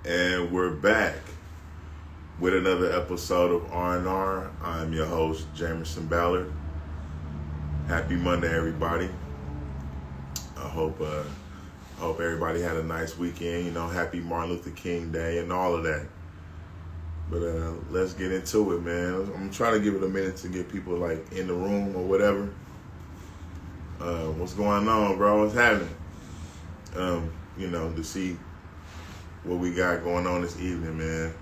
And we're back with another episode of R&R. I'm your host, Jamerson, Ballard. Happy Monday, everybody. I hope everybody had a nice weekend. You know, happy Martin Luther King Day and all of that. But let's get into it, man. I'm trying to give it a minute to get people like in the room or whatever. What's going on, bro? What's happening? To see what we got going on this evening, man.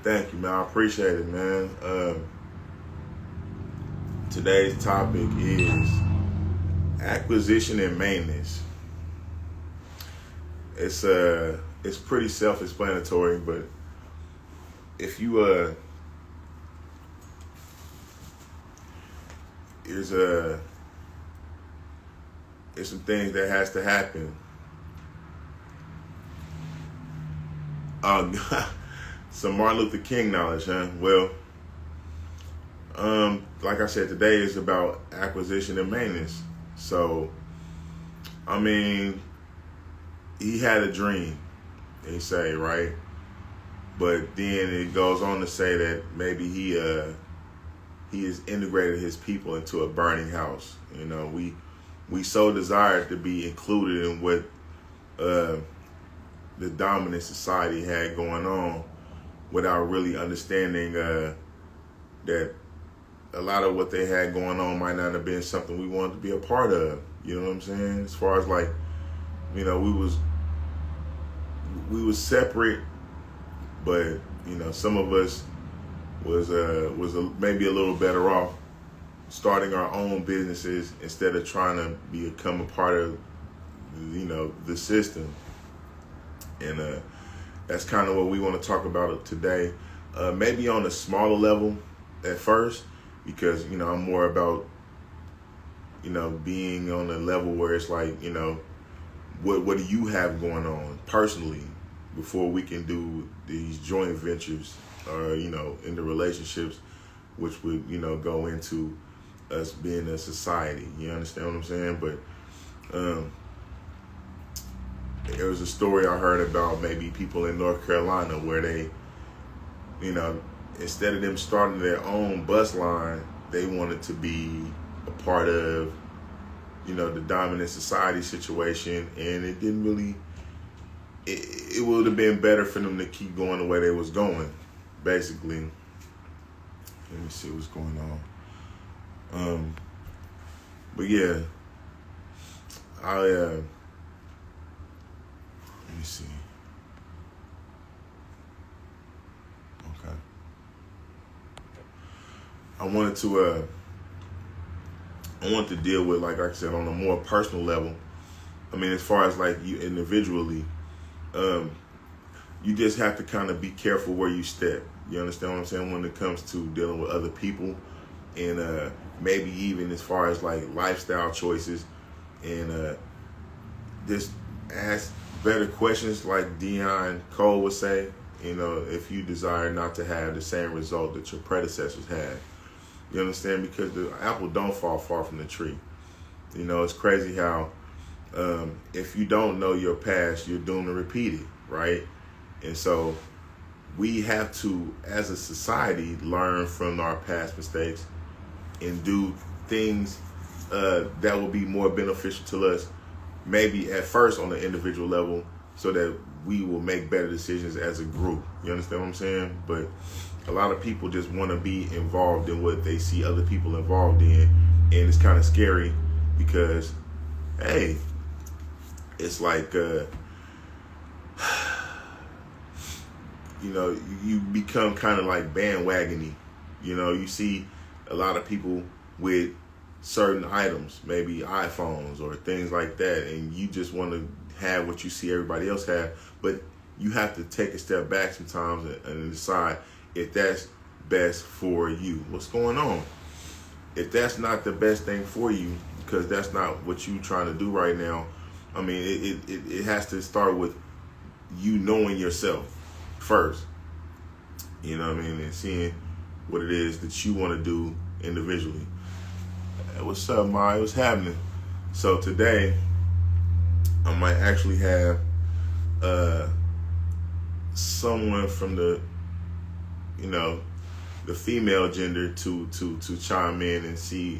Thank you, man. I appreciate it, man. Today's topic is acquisition and maintenance. It's pretty self-explanatory, but if you there's some things that has to happen. Some Martin Luther King knowledge, huh? Well, like I said, today is about acquisition and maintenance. So, I mean, he had a dream, they say, right? But then it goes on to say that maybe he has integrated his people into a burning house. You know, we so desired to be included in what the dominant society had going on without really understanding that a lot of what they had going on might not have been something we wanted to be a part of. You know what I'm saying? As far as like, you know, we was separate, but you know, some of us was maybe a little better off starting our own businesses instead of trying to become a part of, you know, the system. And that's kind of what we want to talk about today. Maybe on a smaller level at first, because, you know, I'm more about, you know, being on a level where it's like, you know, what do you have going on personally before we can do these joint ventures or, you know, into relationships, which would, you know, go into us being a society. You understand what I'm saying? But there was a story I heard about maybe people in North Carolina where they, you know, instead of them starting their own bus line, they wanted to be a part of, you know, the dominant society situation, and it didn't really, it would have been better for them to keep going the way they was going, basically. Let me see what's going on. But yeah, let me see. Okay. I wanted to deal with, like I said, on a more personal level. I mean, as far as like you individually, you just have to kind of be careful where you step. You understand what I'm saying? When it comes to dealing with other people, and maybe even as far as like lifestyle choices, and just ask better questions, like Dion Cole would say. You know, if you desire not to have the same result that your predecessors had. You understand? Because the apple don't fall far from the tree. You know, it's crazy how if you don't know your past, you're doomed to repeat it, right? And so we have to, as a society, learn from our past mistakes and do things that will be more beneficial to us, maybe at first on the individual level, so that we will make better decisions as a group. You understand what I'm saying? But a lot of people just want to be involved in what they see other people involved in, and it's kind of scary because, hey, it's like, you know, you become kind of like bandwagony. You know, you see a lot of people with certain items, maybe iPhones or things like that, and you just want to have what you see everybody else have, but you have to take a step back sometimes and decide if that's best for you. What's going on? If that's not the best thing for you, because that's not what you're trying to do right now, I mean, it has to start with you knowing yourself first. You know what I mean? And seeing what it is that you want to do individually. Hey, what's up, Maya? What's happening? So today, I might actually have someone from the, you know, the female gender to chime in and see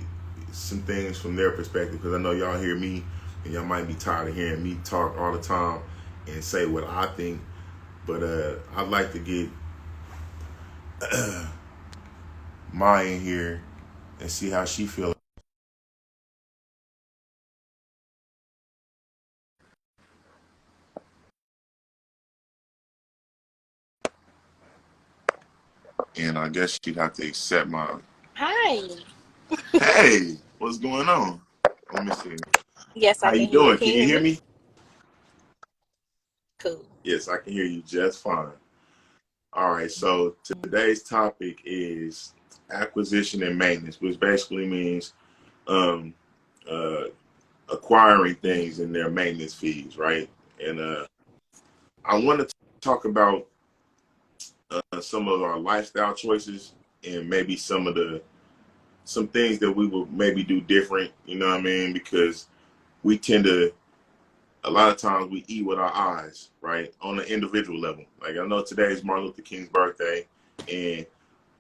some things from their perspective, because I know y'all hear me and y'all might be tired of hearing me talk all the time and say what I think, but I'd like to get Maya in here and see how she feels. And I guess she'd have to accept my. Hi. Hey, what's going on? Let me see. Yes, How I you can hear you. doing? Can Can you you hear hear me? me? Cool. Yes, I can hear you just fine. All right, so today's topic is acquisition and maintenance, which basically means um, uh, acquiring things and their maintenance fees, right? And I want to talk about some of our lifestyle choices and maybe some things that we will maybe do different. You know what I mean? Because we tend to, a lot of times we eat with our eyes, right? On an individual level. Like, I know today is Martin Luther King's birthday, and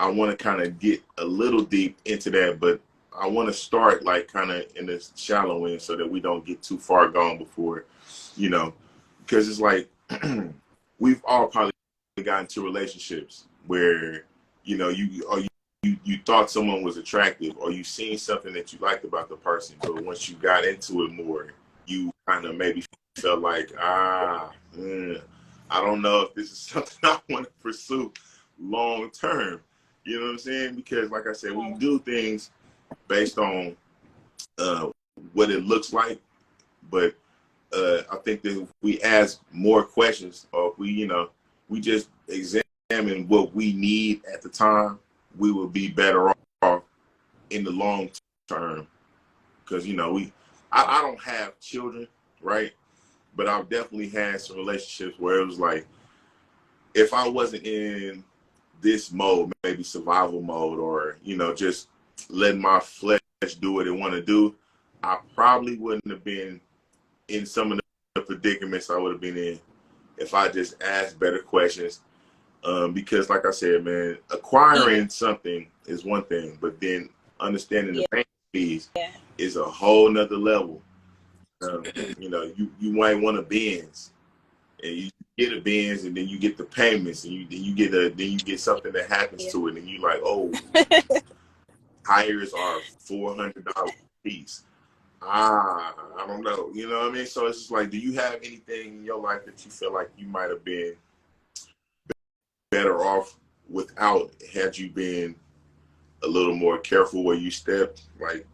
I want to kind of get a little deep into that, but I want to start like kind of in the shallow end so that we don't get too far gone before, you know, because it's like we've all probably gotten into relationships where, you know, you thought someone was attractive, or you seen something that you liked about the person, but once you got into it more, you kind of maybe felt like, I don't know if this is something I want to pursue long term. You know what I'm saying? Because, like I said, we do things based on uh, what it looks like, but I think that if we ask more questions, or if we, you know, we just examine what we need at the time, we will be better off in the long term. Because, you know, I don't have children, right? But I've definitely had some relationships where it was like, if I wasn't in this mode, maybe survival mode, or, you know, just letting my flesh do what it want to do, I probably wouldn't have been in some of the predicaments I would have been in if I just asked better questions. Because, like I said, man, acquiring something is one thing, but then understanding the payment fees is a whole nother level. You know, you might want a Benz, and you get a Benz, and then you get the payments, and you get something that happens to it, and you like, oh, tires are $400 a piece. I don't know. You know what I mean? So it's just like, do you have anything in your life that you feel like you might have been better off without, had you been a little more careful where you stepped? Like,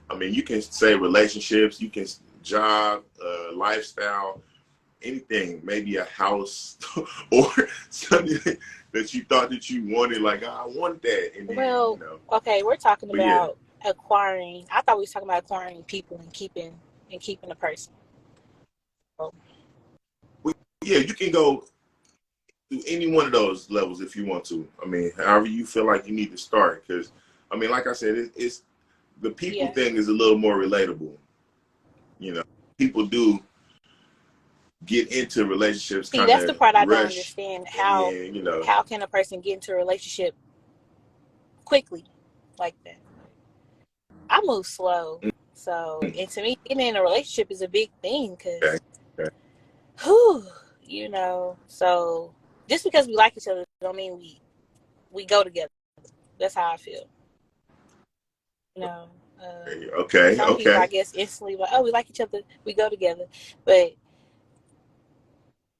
I mean, you can say relationships, you can job, lifestyle, anything, maybe a house or something that you thought that you wanted, like, I want that. And then, Well, you know, okay, we're talking but yeah. about acquiring. I thought we was talking about acquiring people and keeping a person. Oh, Well, yeah, you can go through any one of those levels if you want to. I mean, however you feel like you need to start. Because, I mean, like I said, it's the people yeah. thing is a little more relatable. You know, people do get into relationships See, kind that's the of part I don't rush, understand. and then, you know, How can a person get into a relationship quickly like that? I move slow. So, and to me, getting in a relationship is a big thing okay, because, okay. whew, you know, so just because we like each other don't mean we go together. That's how I feel. You know, Okay, some people, I okay. guess, instantly like, oh, we like each other, we go together. But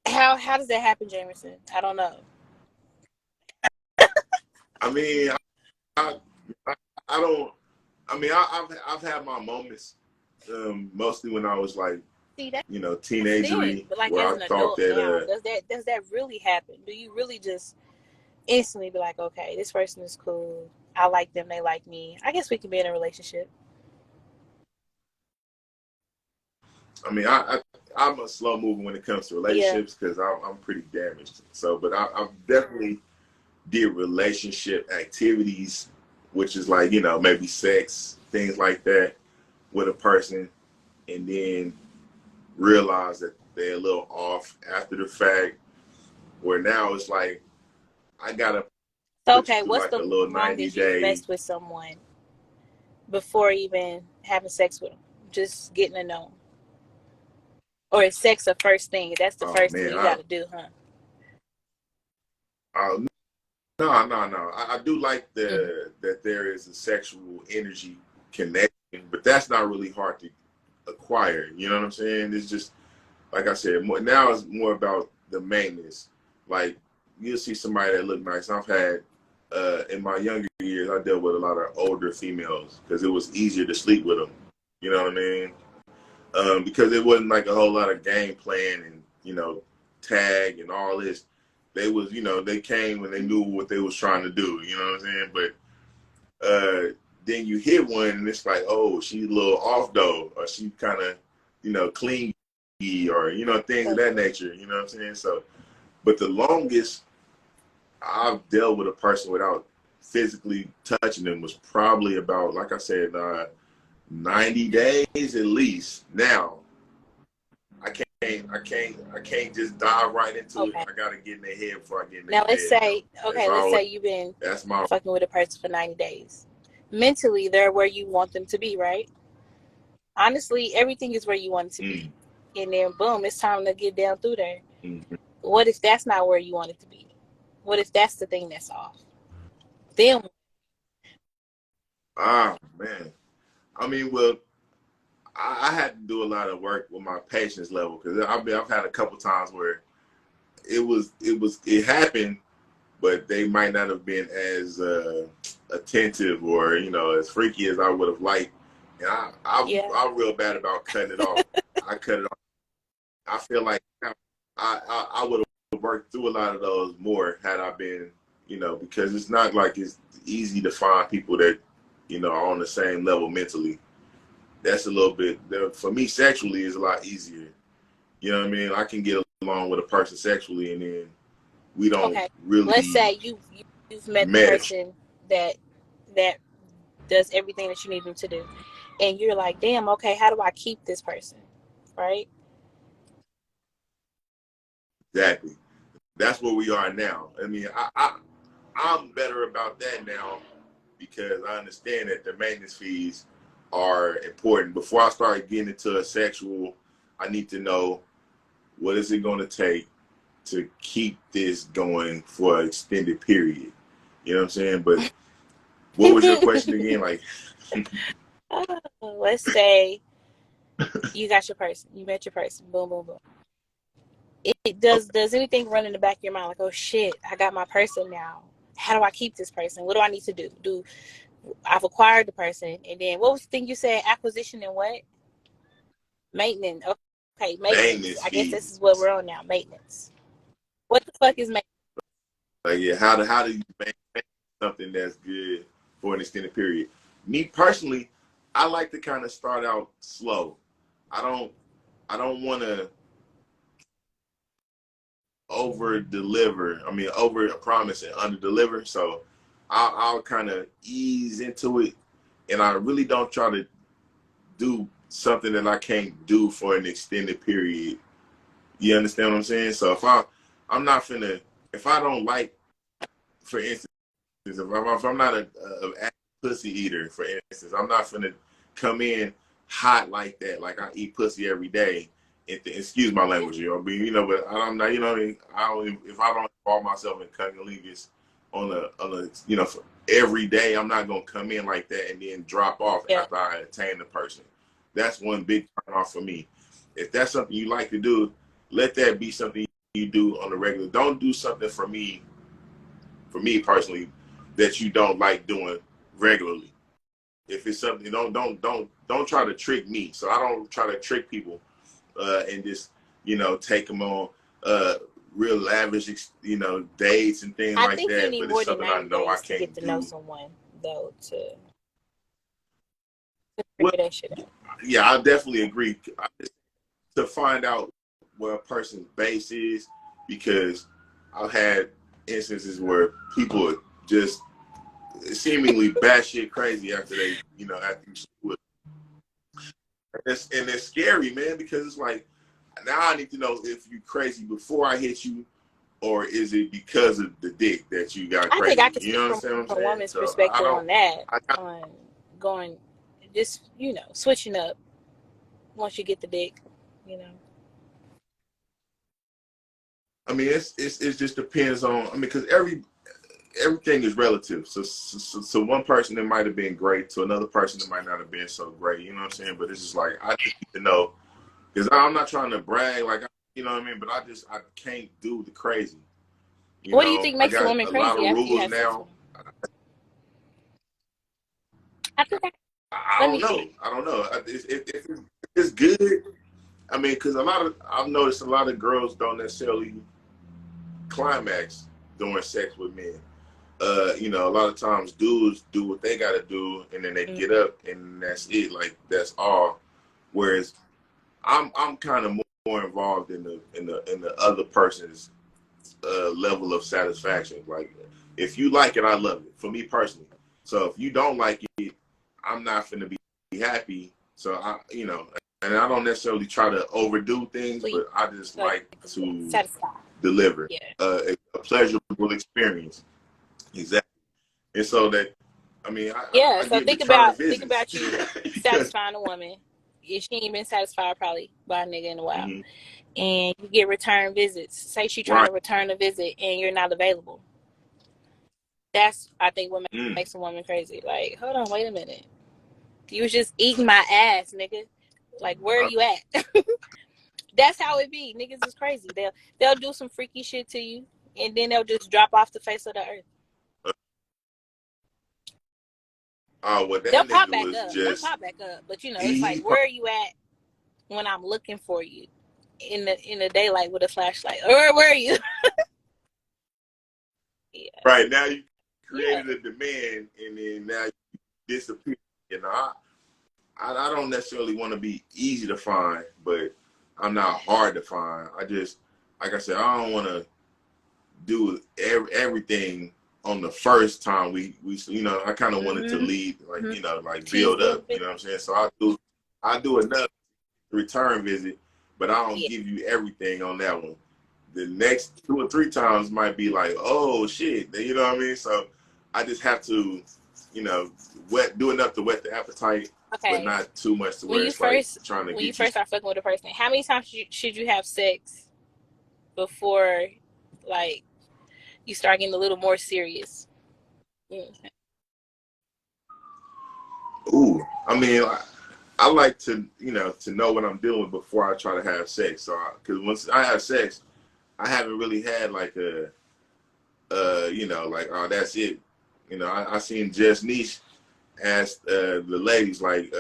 how does that happen, Jamerson? I don't know. I mean, I, I, I don't. I mean, I've had my moments, mostly when I was like, See, you know, that's the thing. teenagery, But like where as I an thought adult now, that, does that really happen? Do you really just instantly be like, okay, this person is cool. I like them. They like me. I guess we can be in a relationship. I mean, I'm a slow mover when it comes to Yeah. relationships because I'm pretty damaged. So, but I've definitely did relationship activities, which is like, you know, maybe sex, things like that with a person, and then realize that they're a little off after the fact. Where now it's like I gotta So, put you okay, through what's like a the little 90 longest you've day. messed with someone before even having sex with them? Just getting to know them. Or is sex the first thing? That's the Oh first thing man, you got to do, huh? no. I do like Mm-hmm. that there is a sexual energy connection, but that's not really hard to acquire. You know what I'm saying? It's just like I said. Now it's more about the maintenance. Like you'll see somebody that look nice. I've had in my younger years, I dealt with a lot of older females because it was easier to sleep with them. You know what I mean? Because it wasn't like a whole lot of game playing and tag and all this. They was they came when they knew what they was trying to do. You know what I'm saying? But then you hit one and it's like, oh, she's a little off though, or she kind of clingy, or things of that nature. You know what I'm saying? So, but the longest I've dealt with a person without physically touching them was probably about, like I said, 90 days at least. Now, I can't just dive right into it. Okay. I gotta get in their head before I get in their Now let's bed. say, let's say you've been That's my fucking with a person for 90 days. Mentally, they're where you want them to be, right? Honestly, everything is where you want it to be. And then boom, it's time to get down through there. What if that's not where you want it to be? What if that's the thing that's off? Then man. I mean, well, I had to do a lot of work with my patience level because I've had a couple times where it happened, but they might not have been as attentive or as freaky as I would have liked. And I'm real bad about cutting it off. I cut it off. I feel like I would have worked through a lot of those more had I been, because it's not like it's easy to find people that are on the same level mentally. That's a little bit, for me, sexually is a lot easier. You know what I mean? I can get along with a person sexually, and then we don't let's really say you've met the mesh. person that does everything that you need them to do, and you're like, damn, okay, how do I keep this person, right? Exactly. That's where we are now. I mean, I'm better about that now because I understand that the maintenance fees are important. Before I start getting into a sexual, I need to know what is it going to take to keep this going for an extended period. You know what I'm saying? But what was your question again? Like, Let's say you got your person, you met your person, boom, boom, boom. It does anything run in the back of your mind like, oh shit, I got my person now. How do I keep this person? What do I need to do? I've acquired the person, and then what was the thing you said? Acquisition and what? Maintenance. Okay, maintenance. maintenance I guess this fees. is what we're on now. Maintenance. What the fuck is maintenance? Like, yeah, how do you maintain something that's good for an extended period? Me personally, I like to kind of start out slow. I don't want to over deliver. I mean, over promise and under deliver. So I'll kind of ease into it, and I really don't try to do something that I can't do for an extended period. You understand what I'm saying? So I'm not finna, if I don't like, for instance, if I'm not a pussy eater, for instance, I'm not finna come in hot like that. Like I eat pussy every day. Excuse my language, but I'm not, what I mean? If I don't involve myself in cunnilingus on a, for every day, I'm not gonna come in like that and then drop off Yeah. after I attain the person. That's one big turn off for me. If that's something you like to do, let that be something you do on the regular. Don't do something for me personally, that you don't like doing regularly. If it's something, don't try to trick me. So I don't try to trick people and just take them on real lavish dates and things I like think you that. need But it's more than something I 90 know I days to get can't to know do. someone, though, to Well, figure that shit out. yeah, I definitely agree. To find out where a person's base is, because I've had instances where people are just seemingly batshit crazy after they, after you sleep with. And it's scary, man, because it's like, now I need to know if you crazy before I hit you, or is it because of the dick that you got I think I crazy? can You speak from understand what I'm a saying? woman's So perspective on that, I on going, just, switching up once you get the dick, I mean, it just depends on. I mean, because everything is relative. So one person that might have been great to another person that might not have been so great. You know what I'm saying? But it's just like I just need to know, because I'm not trying to brag, like, you know what I mean. But I can't do the crazy. You What do you know, think I makes a got woman a lot crazy of after you rules have sex now. with them? I think I let don't me know. see. I don't know. If it's good, I mean, because I've noticed a lot of girls don't necessarily climax during sex with men. A lot of times dudes do what they gotta do and then they get up and that's it. Like that's all. Whereas I'm kind of more involved in the other person's level of satisfaction. Like if you like it, I love it. For me personally. So if you don't like it, I'm not gonna be happy. So and I don't necessarily try to overdo things, but I just like to Satisfied. deliver Yeah. a pleasurable experience. Exactly. And so that, I mean, I So get think return about visits. you satisfying a woman. If she ain't been satisfied probably by a nigga in a while, and you get return visits. Say she trying to return a visit and you're not available. That's, I think, what makes a woman crazy. Like, hold on, wait a minute. You was just eating my ass, nigga. Like, where are you at? That's how it be. Niggas is crazy. They'll do some freaky shit to you, and then they'll just drop off the face of the earth. Oh, well, that They'll nigga pop back was up. just. But it's like, where are you at when I'm looking for you in the daylight with a flashlight? Or where are you? Yeah. Right now, you created a demand, and then now you disappear. You know, I don't necessarily want to be easy to find, but I'm not hard to find. I just, like I said, I don't want to do everything on the first time we I kind of wanted to lead, like, like build up, you know what I'm saying? So I do enough return visit, but I don't give you everything on that one. The next 2 or 3 times might be like, oh shit, you know what I mean? So I just have to, do enough to whet the appetite, but not too much to where it's like trying to get you. When you first start fucking with a person, how many times should you have sex before, like, you start getting a little more serious? Ooh, I mean, I like to, to know what I'm doing before I try to have sex. So, because once I have sex, I haven't really had like like, oh, that's it. I seen Jess Niche ask the ladies, like,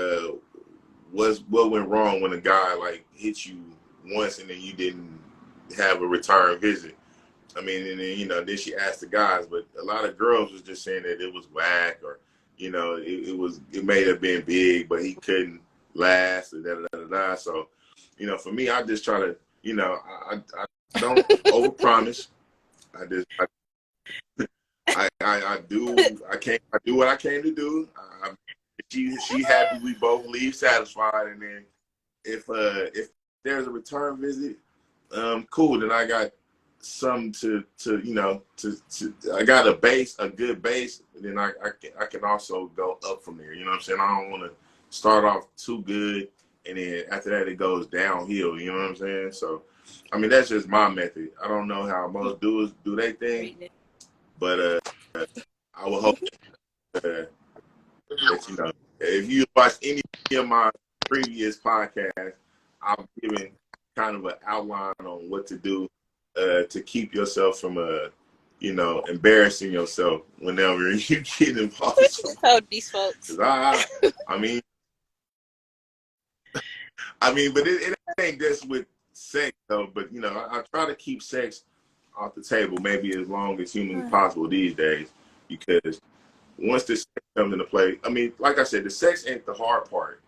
what went wrong when a guy like hit you once and then you didn't have a return visit. I mean, and then, then she asked the guys, but a lot of girls was just saying that it was whack, or, it may have been big, but he couldn't last, or da. So, for me, I just try to, I don't overpromise. I do what I came to do. She happy, we both leave satisfied, and then if there's a return visit, cool. Then I got some to I got a good base, and then I can also go up from there. You know what I'm saying? I don't want to start off too good, and then after that it goes downhill. You know what I'm saying? So, I mean, that's just my method. I don't know how most dudes do their thing, but I will hope that if you watch any of my previous podcasts, I've given kind of an outline on what to do to keep yourself from embarrassing yourself whenever you get involved. Told these folks. I mean, but it ain't just with sex though. But I try to keep sex off the table, maybe as long as humanly possible these days, because once the sex comes into play, I mean, like I said, the sex ain't the hard part.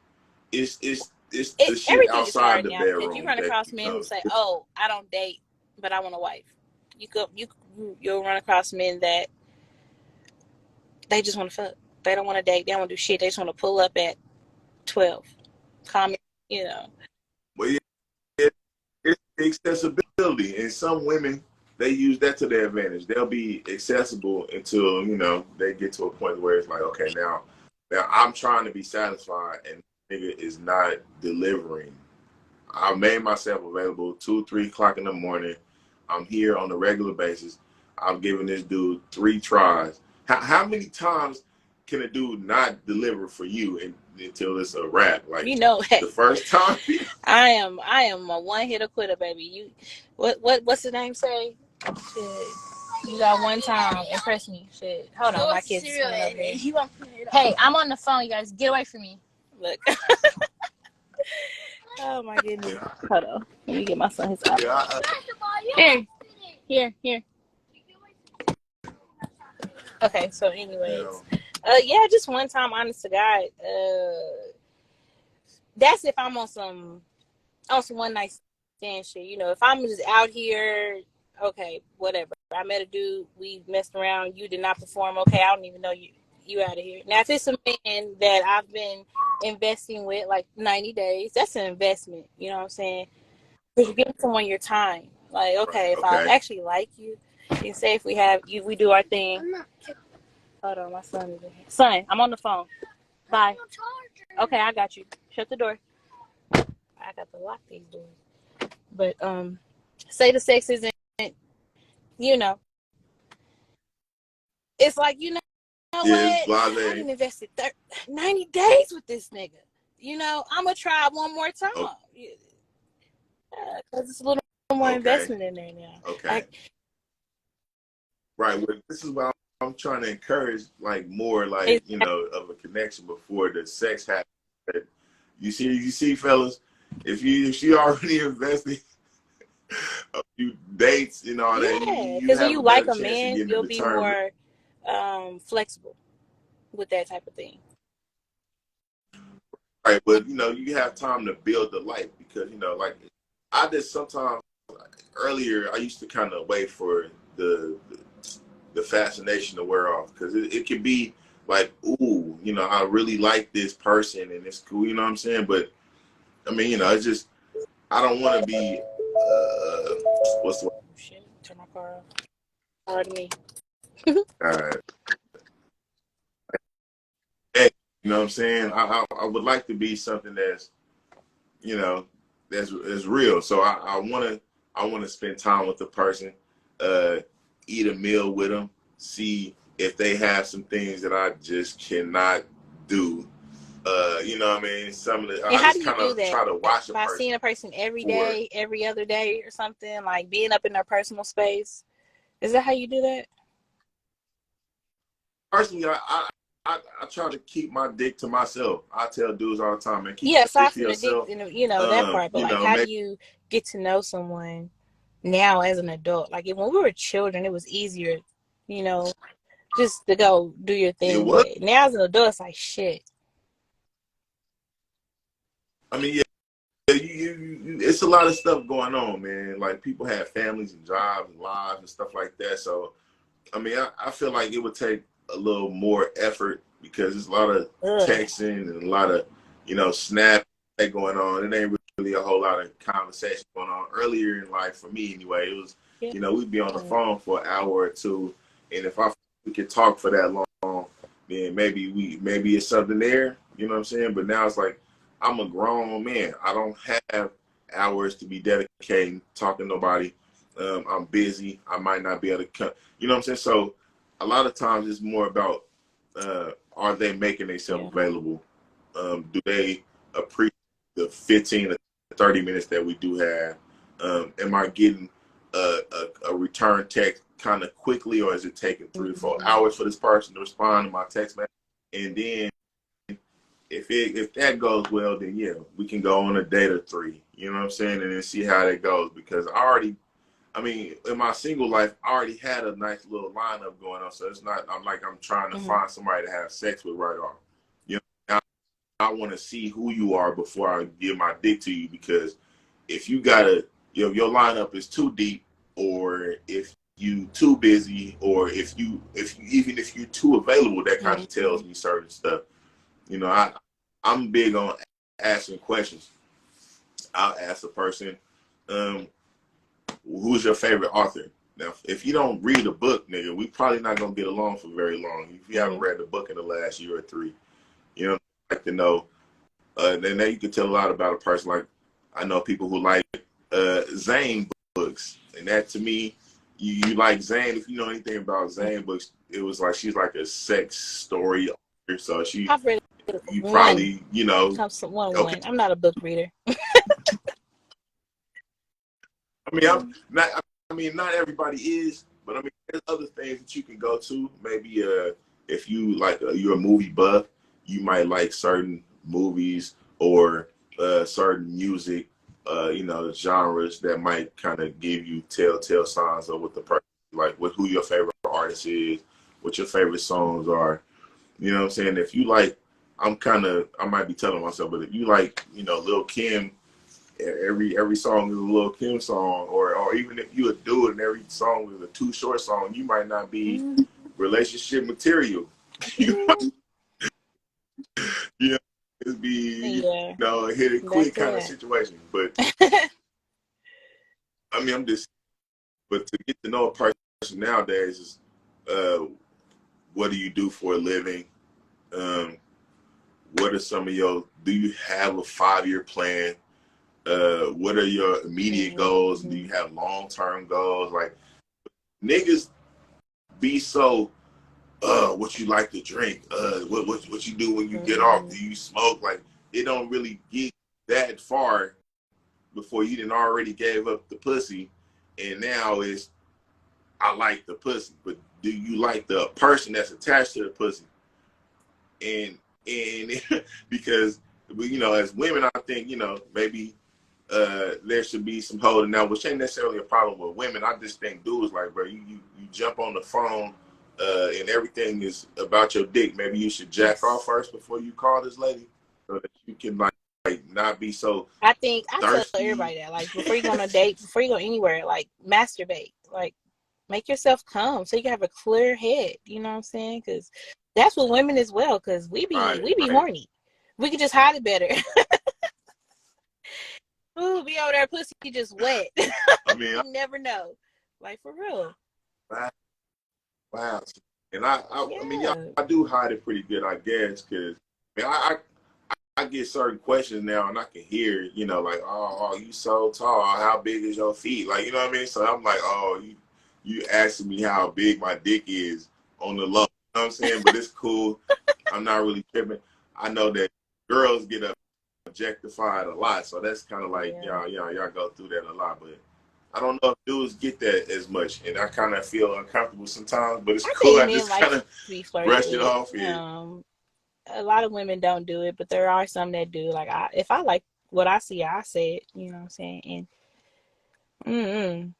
It's the shit outside the bedroom. You run across men who say, "Oh, I don't date, but I want a wife." You'll run across men that they just want to fuck. They don't want to date. They don't want to do shit. They just want to pull up at 12. Comment, Well, yeah, it's accessibility, and some women they use that to their advantage. They'll be accessible until, you know, they get to a point where it's like, okay, now I'm trying to be satisfied and nigga is not delivering. I made myself available 2, 3 o'clock in the morning. I'm here on a regular basis. I've given this dude 3 tries. How many times can a dude not deliver for you until it's a wrap? Like, you know, the first time? I am a one hitter quitter, baby. You, what's the name say? Shit. You got one time. Impress me. Shit. Hold on, my kid's coming over here. Hey, I'm on the phone, you guys. Get away from me. Look. Oh my goodness. Hold on. Let me get my son his iPad. Here. Okay, so anyways. Yeah, just one time, honest to God. That's if I'm on some one night stand shit. You know, if I'm just out here, okay, whatever. I met a dude, we messed around, you did not perform, okay, I don't even know you out of here. Now, if it's a man that I've been investing with like 90 days, that's an investment, you know what I'm saying? Because you're giving someone your time. Like, okay, if I actually like you, and say if we do our thing. Hold on, my son is in here. Son, I'm on the phone. Bye. Okay, I got you. Shut the door. I got to lock these doors. But say the sex isn't, you know, it's like, you know what? I didn't invested 90 days with this nigga. You know, I'm gonna try one more time. Because it's a little more investment in there now. Okay. Right. Well, this is why I'm trying to encourage, like, more, like, you know, of a connection before the sex happens. You see, fellas, if you already invested a few dates and all that, because when you like a man, you'll be more flexible with that type of thing. Right, but you know, you have time to build the life because, you know, like I did sometimes earlier, I used to kind of wait for the fascination to wear off because it can be like, ooh, you know, I really like this person and it's cool, you know what I'm saying? But I mean, you know, it's just I don't want to be what's the word? Shit, turn my car off. Pardon me. Hey, you know what I'm saying? I would like to be something that's, you know, that's real. So I want to spend time with the person, eat a meal with them, see if they have some things that I just cannot do. You know what I mean? Some of the and I how just do you kind do of that? try to watch a by person. Seeing a person every day, every other day, or something, like being up in their personal space. Is that how you do that? Personally, I try to keep my dick to myself. I tell dudes all the time, man, keep Yeah, your aside dick to from the dick, yourself. you know, that part. But You like, know, how do you get to know someone now as an adult? Like, when we were children, it was easier, you know, just to go do your thing. But now as an adult, it's like shit. I mean, yeah. It's a lot of stuff going on, man. Like, people have families and jobs and lives and stuff like that. So, I mean, I feel like it would take a little more effort because there's a lot of texting and a lot of, you know, snap going on. It ain't really a whole lot of conversation going on. Earlier in life, for me anyway, it was, you know, we'd be on the phone for an hour or two, and if we could talk for that long, then maybe it's something there. You know what I'm saying? But now it's like, I'm a grown man. I don't have hours to be dedicating talking to nobody. I'm busy. I might not be able to cut. You know what I'm saying? So a lot of times it's more about are they making themselves available? Do they appreciate the 15 to 30 minutes that we do have? Am I getting a return text kind of quickly, or is it taking 3 to 4 hours for this person to respond to my text message? And then if that goes well, then yeah, we can go on a date or 3. You know what I'm saying? And then see how that goes. Because I mean, in my single life, I already had a nice little lineup going on. So it's not, I'm trying to find somebody to have sex with right off. You know, I want to see who you are before I give my dick to you. Because if you your lineup is too deep, or if you too busy, or if even if you're too available, that kind of tells me certain stuff. You know, I'm big on asking questions. I'll ask a person, who's your favorite author? Now, if you don't read a book, nigga, we probably not gonna get along for very long. If you haven't read the book in the last year or three, you know, I'd like to know. Then you can tell a lot about a person. Like I know people who like Zane books, and that to me, you like Zane. If you know anything about Zane books, it was like she's like a sex story author, so I've read you one. probably One. I'm not a book reader. I mean, not everybody is, but I mean, there's other things that you can go to. Maybe if you like, you're a movie buff, you might like certain movies or certain music, genres that might kind of give you telltale signs of what the person like, who your favorite artist is, what your favorite songs are. You know what I'm saying? If you like, I might be telling myself, but if you like, Lil Kim. Every song is a Lil Kim song, or even if you would do it and every song is a Too Short song, you might not be relationship material. It'd be a hit it quick kind of situation. But I mean, but to get to know a person nowadays is, what do you do for a living? What are some of do you have a 5-year plan? What are your immediate goals? Do you have long-term goals? Like, niggas be so, what you like to drink? What you do when you get off? Do you smoke? Like, it don't really get that far before you done already gave up the pussy, and now it's, I like the pussy, but do you like the person that's attached to the pussy? And because, as women, I think, maybe there should be some holding now, which ain't necessarily a problem with women. I just think dudes like, bro, you jump on the phone and everything is about your dick. Maybe you should jack off first before you call this lady, so that you can like not be so. I tell everybody that, like, before you go on a date, before you go anywhere, like, masturbate, like, make yourself come so you can have a clear head. You know what I'm saying? Because that's what women as well. Because we be horny. We can just hide it better. Ooh, be over there, pussy just wet. I mean, you never know. Like, for real. Wow. And I mean, I do hide it pretty good, I guess, because I get certain questions now, and I can hear, like, oh, you so tall. How big is your feet? Like, you know what I mean? So I'm like, oh, you asking me how big my dick is on the low. You know what I'm saying? But it's cool. I'm not really tripping. I know that girls get objectified a lot, so that's kind of like y'all go through that a lot, but I don't know if dudes get that as much, and I kind of feel uncomfortable sometimes, but it's cool. I just kind of brush it off. A lot of women don't do it, but there are some that do. Like, if I like what I see, I say it. You know what I'm saying? And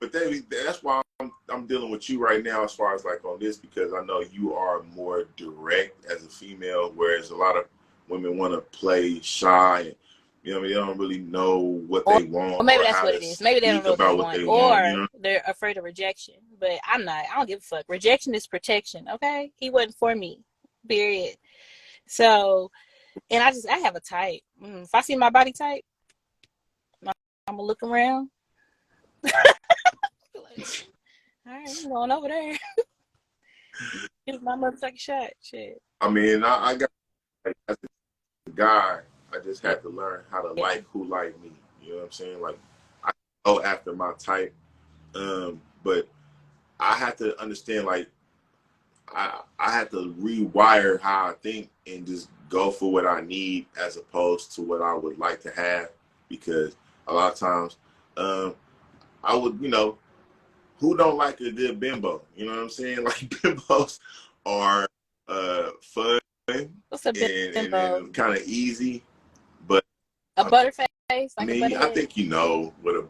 but that's why I'm dealing with you right now, as far as like on this, because I know you are more direct as a female, whereas a lot of women want to play shy and, they don't really know what they want. Or maybe that's what it is. Maybe they don't know what they want, or they're afraid of rejection. But I'm not. I don't give a fuck. Rejection is protection, okay? He wasn't for me, period. So, and I have a type. If I see my body type, I'm going to look around. All right, I'm going over there. Give my motherfucking shot. Shit. I mean, I got, as a guy, I just had to learn how to like who like me. You know what I'm saying? Like, I go after my type, but I had to understand, like, I had to rewire how I think and just go for what I need as opposed to what I would like to have, because a lot of times I would, who don't like a good bimbo? You know what I'm saying? Like, bimbos are fun and kind of easy, but a butterface. Like, I mean, I think what a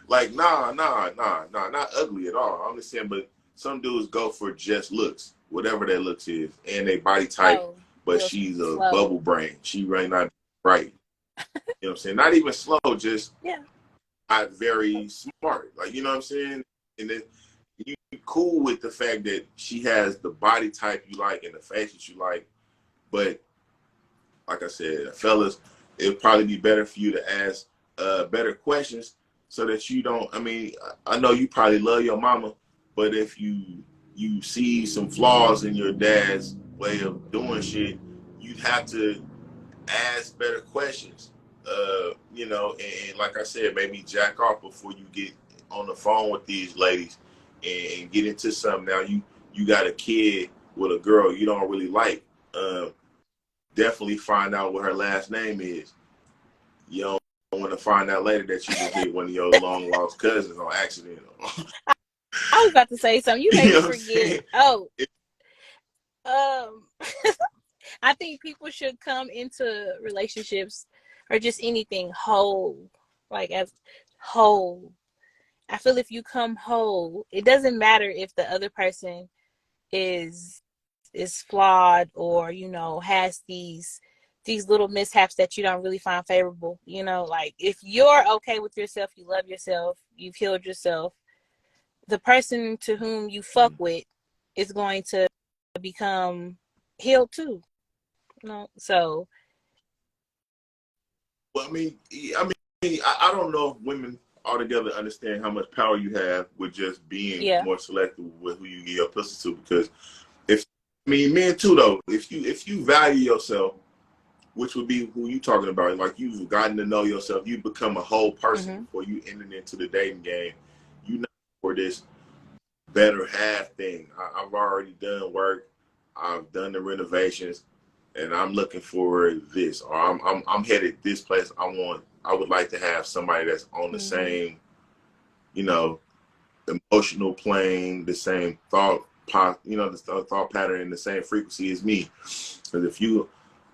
like, nah, not ugly at all. I'm just saying, but some dudes go for just looks, whatever that looks is, and they body type, but she's a bubble brain. She right not right. You know what I'm saying? Not even slow, just not very smart. Like, you know what I'm saying? And then you cool with the fact that she has the body type you like and the face that you like, but like I said, fellas, it'd probably be better for you to ask better questions so that you don't. I mean, I know you probably love your mama, but if you see some flaws in your dad's way of doing shit, you'd have to ask better questions. You know, and like I said, maybe jack off before you get on the phone with these ladies and get into something. Now you got a kid with a girl you don't really like. Definitely find out what her last name is. You don't want to find out later that you just hit one of your long lost cousins on accident. I was about to say something. You made You me know forget. Oh, I think people should come into relationships or just anything whole, like as whole. I feel if you come whole, it doesn't matter if the other person is flawed or, you know, has these little mishaps that you don't really find favorable. You know, like if you're okay with yourself, you love yourself, you've healed yourself, the person to whom you fuck with is going to become healed too. You know, so well, I don't know if women altogether understand how much power you have with just being yeah. more selective with who you give your pussy to. Because men too though, if you value yourself, which would be who you talking about, like you've gotten to know yourself, you become a whole person before you enter into the dating game. You know, for this better half thing. I've already done work. I've done the renovations, and I'm looking for this, or I'm headed this place. I would like to have somebody that's on the same, you know, emotional plane, the same thought, you know, the thought pattern, and the same frequency as me. Because if you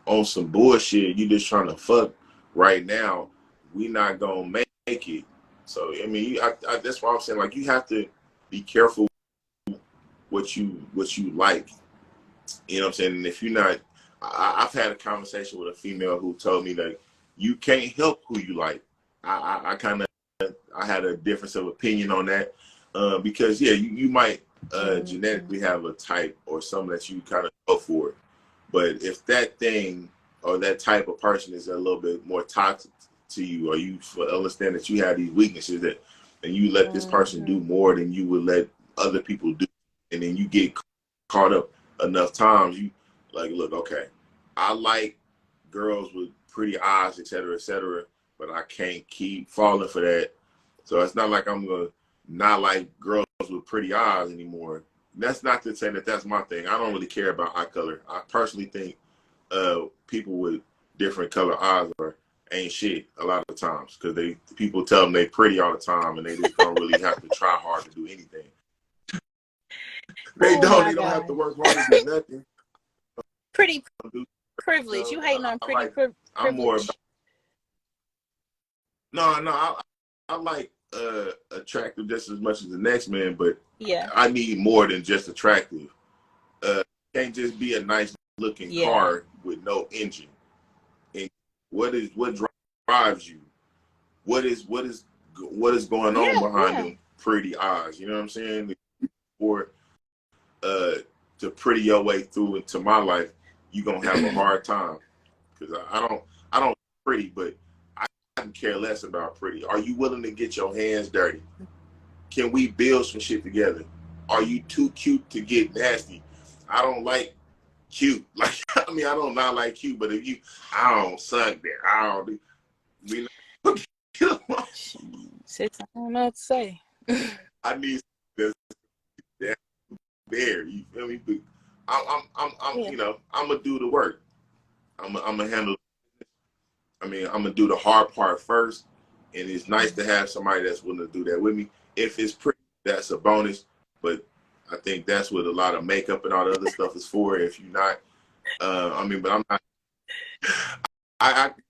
on some bullshit, you just trying to fuck right now, we not gonna make it. So I mean, that's why I'm saying, like, you have to be careful what you like. You know what I'm saying? And if you're not, I've had a conversation with a female who told me that you can't help who you like. I kind of, I had a difference of opinion on that because yeah, you might genetically have a type or something that you kind of go for, but if that thing or that type of person is a little bit more toxic to you, or you understand that you have these weaknesses that, and you let this person do more than you would let other people do, and then you get caught up enough times, you like, look, okay, I like girls with pretty eyes, etc., but I can't keep falling for that. So it's not like I'm gonna not like girls with pretty eyes anymore. That's not to say that that's my thing. I don't really care about eye color. I personally think people with different color eyes ain't shit a lot of times, because people tell them they pretty all the time and they just don't really have to try hard to do anything. They don't have to work hard to do nothing. Pretty privilege. You hating on pretty privilege. I'm more about, I like attractive just as much as the next man, but yeah, I need more than just attractive. Can't just be a nice looking car with no engine. And what drives you? What is going on behind them pretty eyes? You know what I'm saying? Or to pretty your way through into my life, you're gonna have a hard time, because I don't pretty, but I can care less about pretty. Are you willing to get your hands dirty? Can we build some shit together? Are you too cute to get nasty? I don't like cute. Like, I mean, I don't not like cute, but if I don't suck there. I don't. We not. I don't know what to say. I need this there. You feel me? But I'm you know, I'm gonna do the work. I'm gonna handle. I'm gonna do the hard part first, and it's nice to have somebody that's willing to do that with me. If it's pretty, that's a bonus. But I think that's what a lot of makeup and all the other stuff is for. If you're not, but I'm not.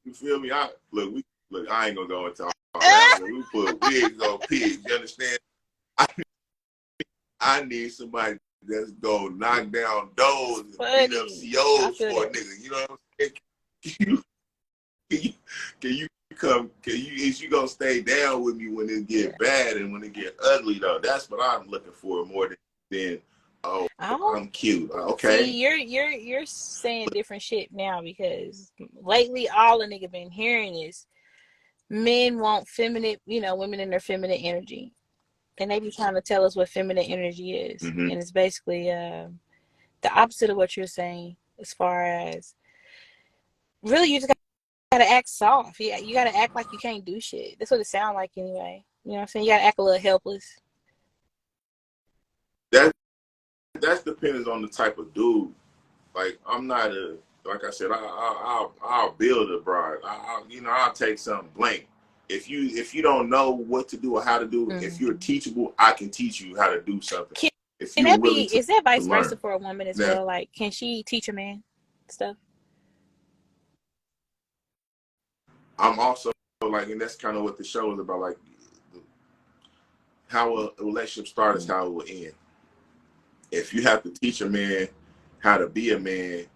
You feel me? Look. I ain't gonna go into all that. We put wigs on pigs. You understand? I need somebody that's gonna knock down doors and beat up COs for a nigga. You know what I'm saying? Is you gonna stay down with me when it get bad and when it get ugly though? That's what I'm looking for more than I'm cute. Okay. See, you're saying different shit now, because lately all a nigga been hearing is men want feminine, women in their feminine energy. And they be trying to tell us what feminine energy is. Mm-hmm. And it's basically the opposite of what you're saying, as far as really you just gotta act soft. Yeah, you gotta act like you can't do shit. That's what it sounds like anyway. You know what I'm saying? You gotta act a little helpless. That's dependent on the type of dude. Like I'm not like I said, I'll build a bride. I'll take something blank. If you don't know what to do or how to do, if you're teachable, I can teach you how to do something. If Can you're that willing be? Is that to vice versa learn. for a woman as Now, well? Like, can she teach a man stuff? I'm also like, and that's kind of what the show is about. Like how a relationship starts, how it will end. If you have to teach a man how to be a man,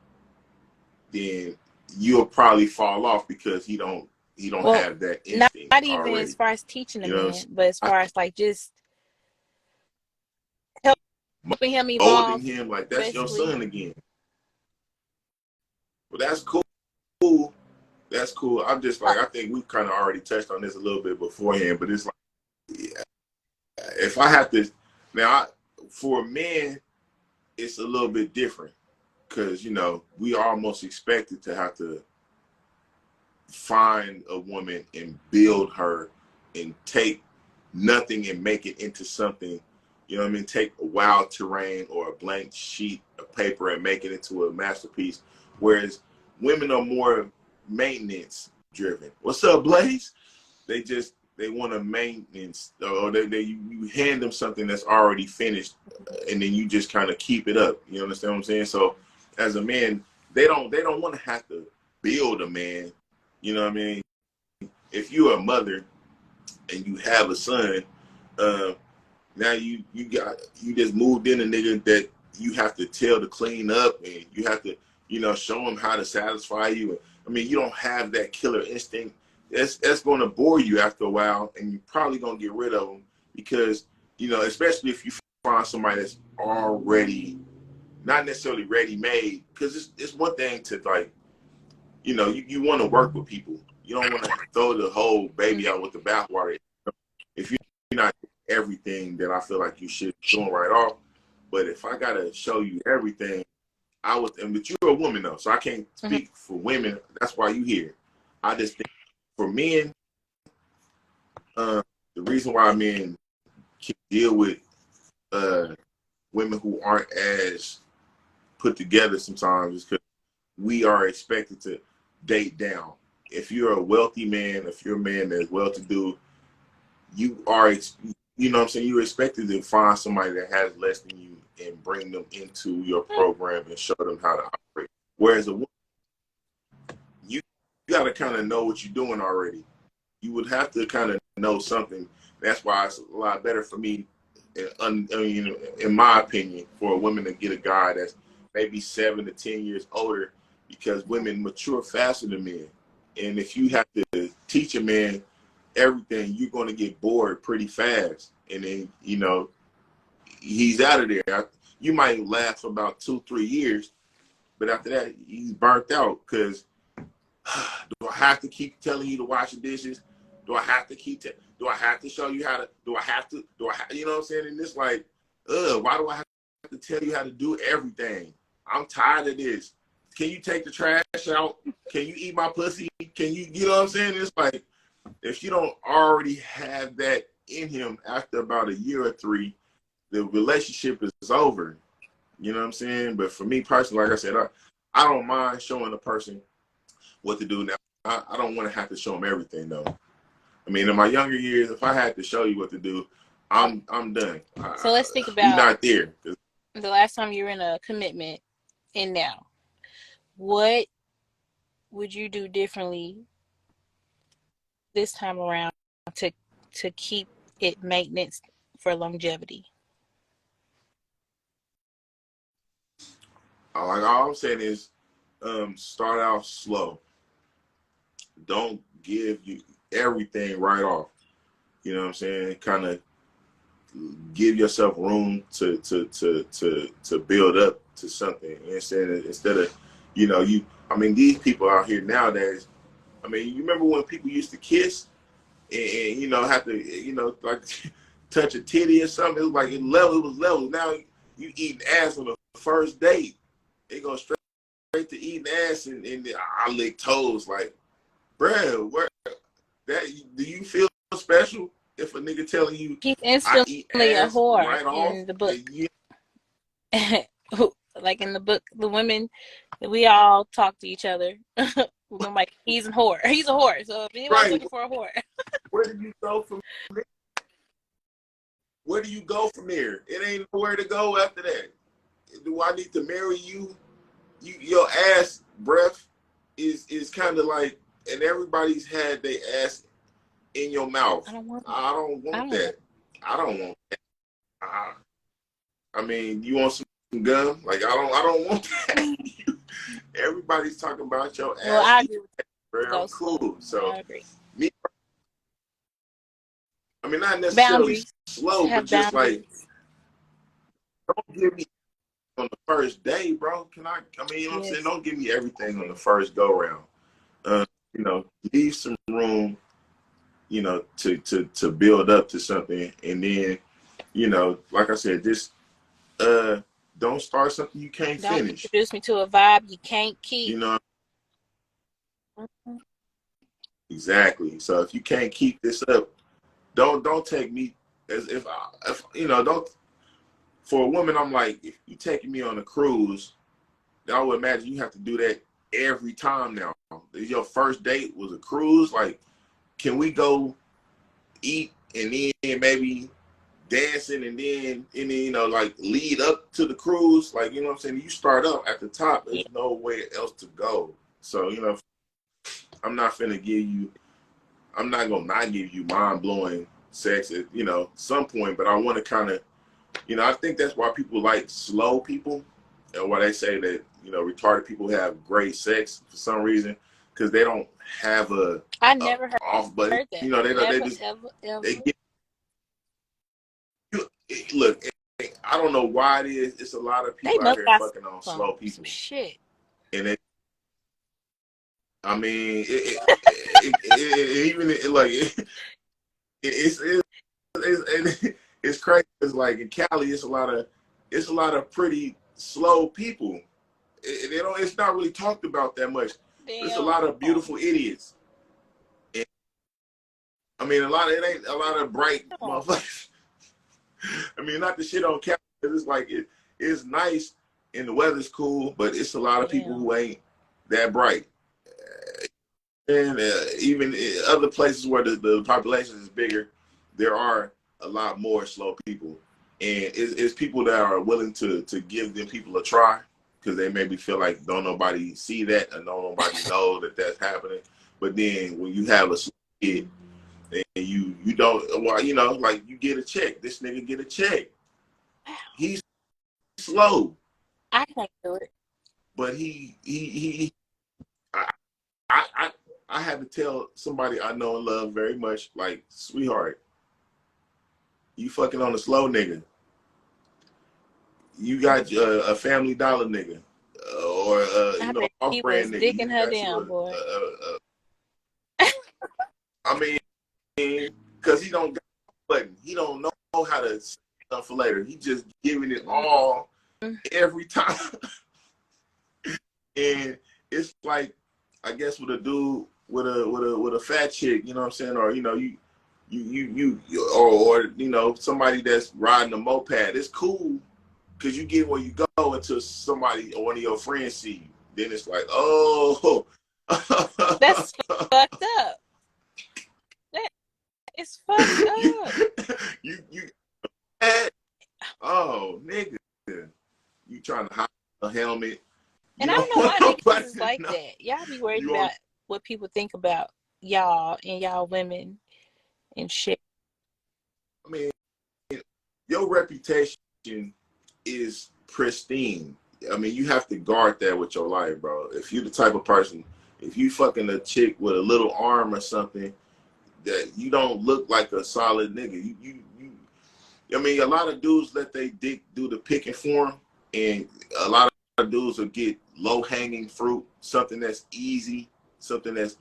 then you'll probably fall off because he don't have that instinct Not even as already. far as teaching a You know what I'm man, saying? but as far as like just helping him Molding evolve, him like that's your basically. son again. Well, that's cool. That's cool. I'm just like, I think we've kind of already touched on this a little bit beforehand, but it's like, yeah, if I have to, now for men, it's a little bit different because, we are almost expected to have to find a woman and build her and take nothing and make it into something, you know what I mean? Take a wild terrain or a blank sheet of paper and make it into a masterpiece. Whereas women are more maintenance driven. What's up, Blaze? They want to maintenance, or you hand them something that's already finished, and then you just kind of keep it up. You understand what I'm saying? So as a man, they don't want to have to build a man. You know what I mean? If you're a mother and you have a son, now you just moved in a nigga that you have to tell to clean up, and you have to show him how to satisfy you. I mean, you don't have that killer instinct. That's going to bore you after a while, and you're probably going to get rid of them because especially if you find somebody that's already not necessarily ready made. Because it's one thing to like you want to work with people. You don't want to throw the whole baby out with the bathwater. If you're not everything that I feel like you should be doing right off, but if I gotta show you everything, but you're a woman though, so I can't speak for women. That's why you here. I just think for men, the reason why men can deal with women who aren't as put together sometimes is because we are expected to date down. If you're a wealthy man, if you're a man that's well-to-do, you are, what I'm saying, you're expected to find somebody that has less than you and bring them into your program and show them how to operate. Whereas a woman, you got to kind of know what you're doing already. You would have to kind of know something. That's why it's a lot better for me, in my opinion, for a woman to get a guy that's maybe 7 to 10 years older, because women mature faster than men. And if you have to teach a man everything, you're going to get bored pretty fast. And then, he's out of there. You might last for about 2-3 years, but after that, he's burnt out because do I have to keep telling you to wash the dishes? Do I have to do I have to show you how to, you know what I'm saying? And it's like, why do I have to tell you how to do everything? I'm tired of this. Can you take the trash out? Can you eat my pussy? Can you know what I'm saying? It's like, if you don't already have that in him after about a year or 3, the relationship is over. You know what I'm saying? But for me personally, like I said, I don't mind showing a person what to do now. I don't want to have to show them everything though. I mean, in my younger years, if I had to show you what to do, I'm done. So let's think We're about not there. the last time you were in a commitment and now. What would you do differently this time around to keep it maintenance for longevity? Like all I'm saying is, start out slow. Don't give you everything right off. You know what I'm saying? Kind of give yourself room to build up to something instead of I mean, these people out here nowadays. I mean, you remember when people used to kiss? and you know, have to, you know, like touch a titty or something. It was like it was level. Now you eating ass on the first date. It goes straight to eating ass, and I lick toes. Like, bruh, where that? Do you feel special if a nigga telling you He's I eat instantly a ass whore right off? in the book. Like in the book, the women, we all talk to each other. We're like, he's a whore. He's a whore. So if anybody's looking for a whore, where do you go from there? Where do you go from there? It ain't nowhere to go after that. Do I need to marry you? Your ass breath is kind of like, and everybody's had their ass in your mouth. I don't want that. I don't want that. I mean, you want some gum? Like, I don't want that. Everybody's talking about your ass. Well, I agree with bro. I'm cool. So I agree. I mean, not necessarily slow, but just like, don't give me on the first day, bro. Can I mean, you know what I'm saying? Don't give me everything on the first go round. You know, leave some room, you know, to build up to something. And then, you know, like I said, just don't start something you can't finish. Don't introduce me to a vibe you can't keep. You know? Exactly. So if you can't keep this up, don't take me as if you know, don't. For a woman, I'm like, if you taking me on a cruise, then I would imagine you have to do that every time now. Your first date was a cruise. Like, can we go eat and then maybe dancing and then you know, like lead up to the cruise? Like, you know what I'm saying? You start up at the top. There's no way else to go. So, you know, I'm not gonna not give you mind blowing sex at, you know, some point, but I want to kind of, you know, I think that's why people like slow people, and why they say that, you know, retarded people have great sex for some reason, because they don't have I never heard off button. Heard that. You know, they just ever. They get, look. I don't know why it is. It's a lot of people out here fucking on slow people. Shit. And it, I mean, it's crazy. It's like in Cali, it's a lot of pretty slow people. It's not really talked about that much. There's a lot of beautiful idiots. And, I mean, it ain't a lot of bright motherfuckers. I mean, not the shit on Cali. It's like it's nice and the weather's cool, but it's a lot of people who ain't that bright. And even in other places where the population is bigger, there are a lot more slow people. And it's people that are willing to give them people a try, because they maybe feel like don't nobody see that or don't nobody know that that's happening. But then when you have a slow kid and you don't, well, you know, like you get a check. This nigga get a check. He's slow. I can't do it. But I had to tell somebody I know and love very much, like, sweetheart, you fucking on a slow nigga. You got a Family Dollar nigga, or you know, off-brand nigga. Dicking her down, boy. I mean, because he don't got a button. He don't know how to set up for later. He just giving it all every time. And it's like, I guess with a dude with a fat chick, you know what I'm saying, or you know, or you know, somebody that's riding a moped, it's cool because you get where you go until somebody or one of your friends see you. Then it's like, oh, that's fucked up. It's fucked up. You oh, nigga, you trying to hide a helmet. And I don't know why niggas is like that. Y'all be worried about what people think about y'all and y'all women and shit. I mean, your reputation is pristine. I mean, you have to guard that with your life, bro. If you're the type of person, if you fucking a chick with a little arm or something, that you don't look like a solid nigga. I mean, a lot of dudes let they dick do the picking for them, and a lot of dudes will get low-hanging fruit, something that's easy, something that's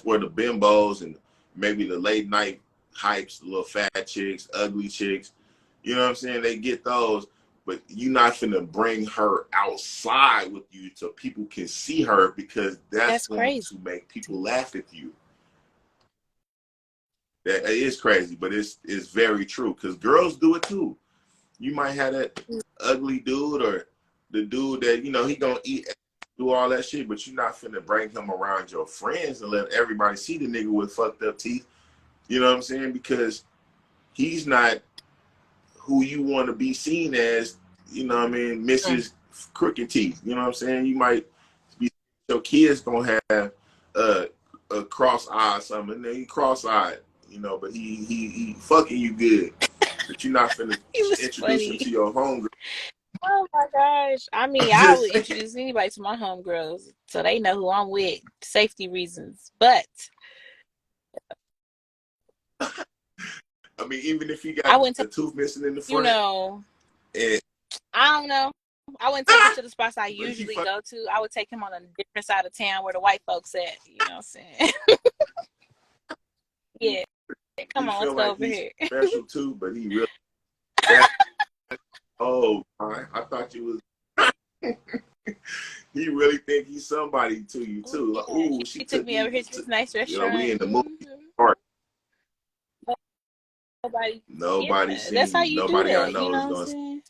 where the bimbos and maybe the late night hypes, the little fat chicks, ugly chicks. You know what I'm saying? They get those, but you're not finna bring her outside with you so people can see her, because that's going crazy. to make people laugh at you. That is crazy, but it's very true, because girls do it too. You might have that ugly dude or the dude that, he gonna eat, do all that shit, but you're not finna bring him around your friends and let everybody see the nigga with fucked up teeth. You know what I'm saying? Because he's not who you want to be seen as, Mrs. Crooked Teeth. You know what I'm saying? You might be, your kids gonna have a cross eye or something, and then he cross-eyed, but he fucking you good. But you're not finna introduce him to your homegirl. Oh my gosh. I mean, I would introduce anybody to my homegirls so they know who I'm with, safety reasons. But I mean, even if you got a tooth missing in the front, I don't know. I wouldn't take him to the spots I usually go to. I would take him on a different side of town where the white folks at. You know what I'm saying? Yeah. Come on, let's go over here. Special too, but he really. Oh, I thought you was. He really think he's somebody to you too. Like, ooh, she took me over here to this nice restaurant. We in the movie part. Nobody seen. That's how you nobody do that, I know you know is what I'm saying?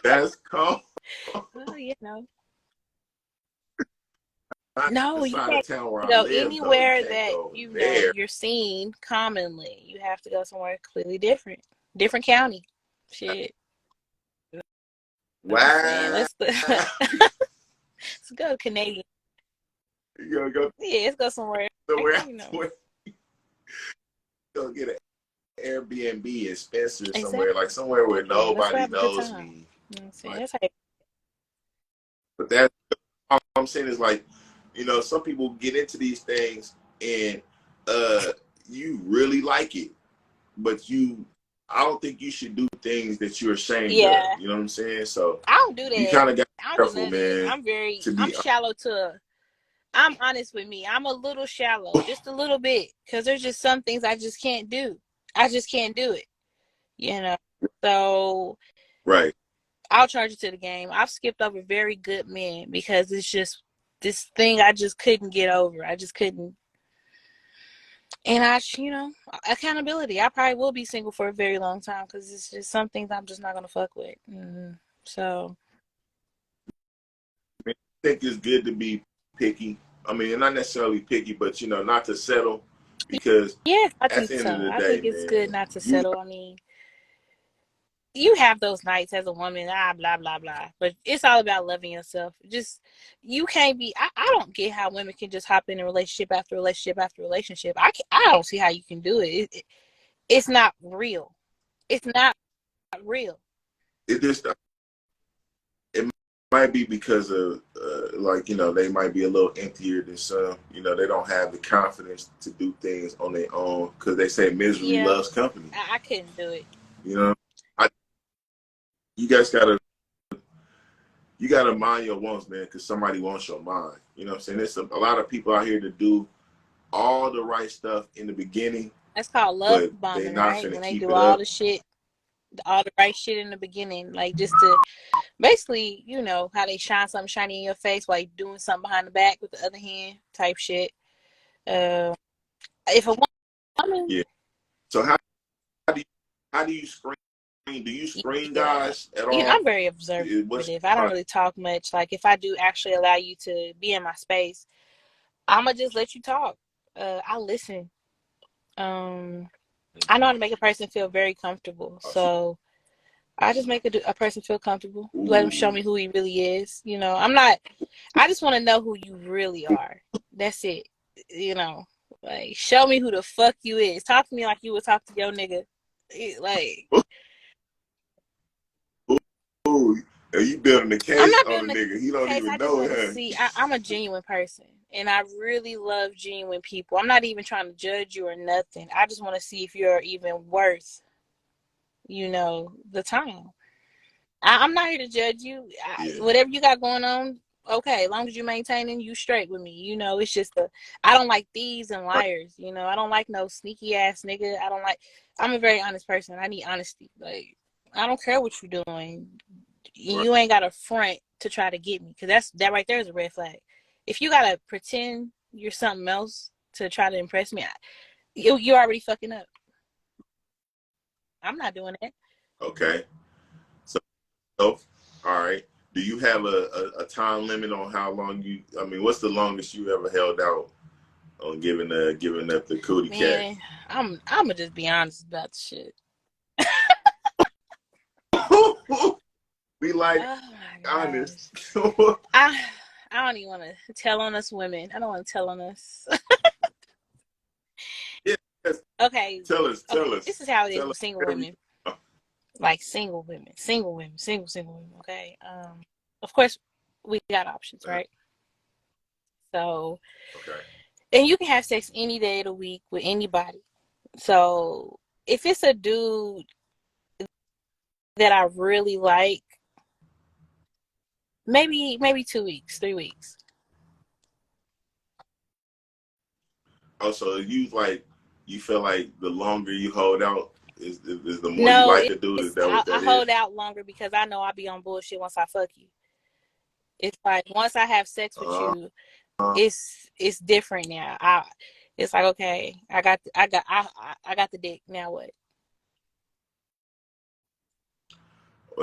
That's cool. Well, no, you can't go anywhere that you're seen commonly. You have to go somewhere completely different county. Shit. Wow. Let's go Canadian. You gotta go. Yeah, let's go somewhere. Go get an Airbnb in Spencer somewhere, like somewhere where nobody knows me. You know what I'm saying? Like, but that's all I'm saying is, like, some people get into these things and you really like it, but I don't think you should do things that you're ashamed of. You know what I'm saying? So I don't do that. You kind of got to be careful, man. I'm shallow I'm honest with me. I'm a little shallow, just a little bit, because there's just some things I just can't do. I just can't do it. So right. I'll charge it to the game. I've skipped over very good men because it's just this thing I just couldn't get over. I just couldn't. And accountability. I probably will be single for a very long time because it's just some things I'm just not going to fuck with. So I think it's good to be picky. I mean, not necessarily picky, but, not to settle, because I think so. I think it's good not to settle. I mean, you have those nights as a woman, blah, blah, blah. But it's all about loving yourself. You can't be, I don't get how women can just hop in a relationship after relationship after relationship. I don't see how you can do it. It's not real. It's not real. It might be because of, they might be a little emptier than some. They don't have the confidence to do things on their own, because they say misery loves company. I couldn't do it. You guys gotta mind your wants, man, because somebody wants your mind. You know what I'm saying? There's a lot of people out here to do all the right stuff in the beginning. That's called love bombing, right? When they do all the shit, all the right shit in the beginning, like just to basically, how they shine something shiny in your face while you're doing something behind the back with the other hand, type shit. If a woman, yeah. So how do you screen? Do you screen guys at all? I'm very observative. I don't really talk much. Like, if I do actually allow you to be in my space, I'ma just let you talk. I'll listen. I know how to make a person feel very comfortable. So I just make a person feel comfortable. Ooh. Let him show me who he really is. I just want to know who you really are. That's it. Like, show me who the fuck you is. Talk to me like you would talk to your nigga. Like, ooh, are you building a case on a nigga? He don't even know it. See, I'm a genuine person, and I really love genuine people. I'm not even trying to judge you or nothing. I just want to see if you're even worth, the time. I'm not here to judge you. Whatever you got going on, okay, as long as you maintaining, you straight with me. You know, it's just I don't like thieves and liars. You know, I don't like no sneaky ass nigga. I'm a very honest person. I need honesty. Like, I don't care what you're doing. Right. You ain't got a front to try to get me, because that right there is a red flag. If you gotta pretend you're something else to try to impress me, you're already fucking up. I'm not doing it. Okay. So, all right. Do you have a time limit on how long you? I mean, what's the longest you ever held out on giving up the cootie cat? Man, I'm gonna just be honest about the shit. We like Oh my honest. gosh. I don't even want to tell on us women. I don't want to tell on us. Yes. Okay. Tell us. This is how it is Tell with us single every. women. Like single women. Single women. Okay. Of course we got options, right? So, Okay. and you can have sex any day of the week with anybody. So if it's a dude that I really like, maybe 2 weeks, 3 weeks. Oh, so you feel like the longer you hold out is the more you No, like the dude? Is that I, what I that hold is? out longer because I know I'll be on bullshit once I fuck you. It's like once I have sex with you, Uh, it's different now. It's like, okay, I got the dick. Now what?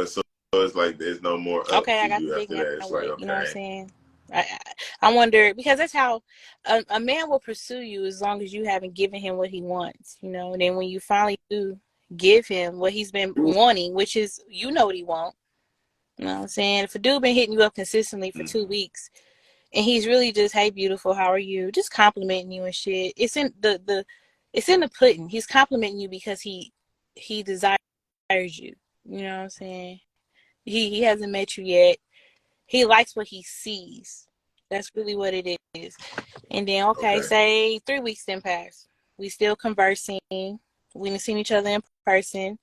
so it's like there's no more up Okay, for I got the you dick. after Now that. It's like, what? You know what I'm okay. saying? I wonder, because that's how a man will pursue you as long as you haven't given him what he wants. You know, and then when you finally do give him what he's been wanting, which is, you know what he wants. You know what I'm saying? If a dude been hitting you up consistently for 2 weeks, and he's really just, hey, beautiful, how are you? Just complimenting you and shit. It's in it's in the pudding. He's complimenting you because he desires you. You know what I'm saying? He hasn't met you yet. He likes what he sees. That's really what it is. And then, okay, Okay. say 3 weeks then pass. We still conversing. We didn't seen each other in person.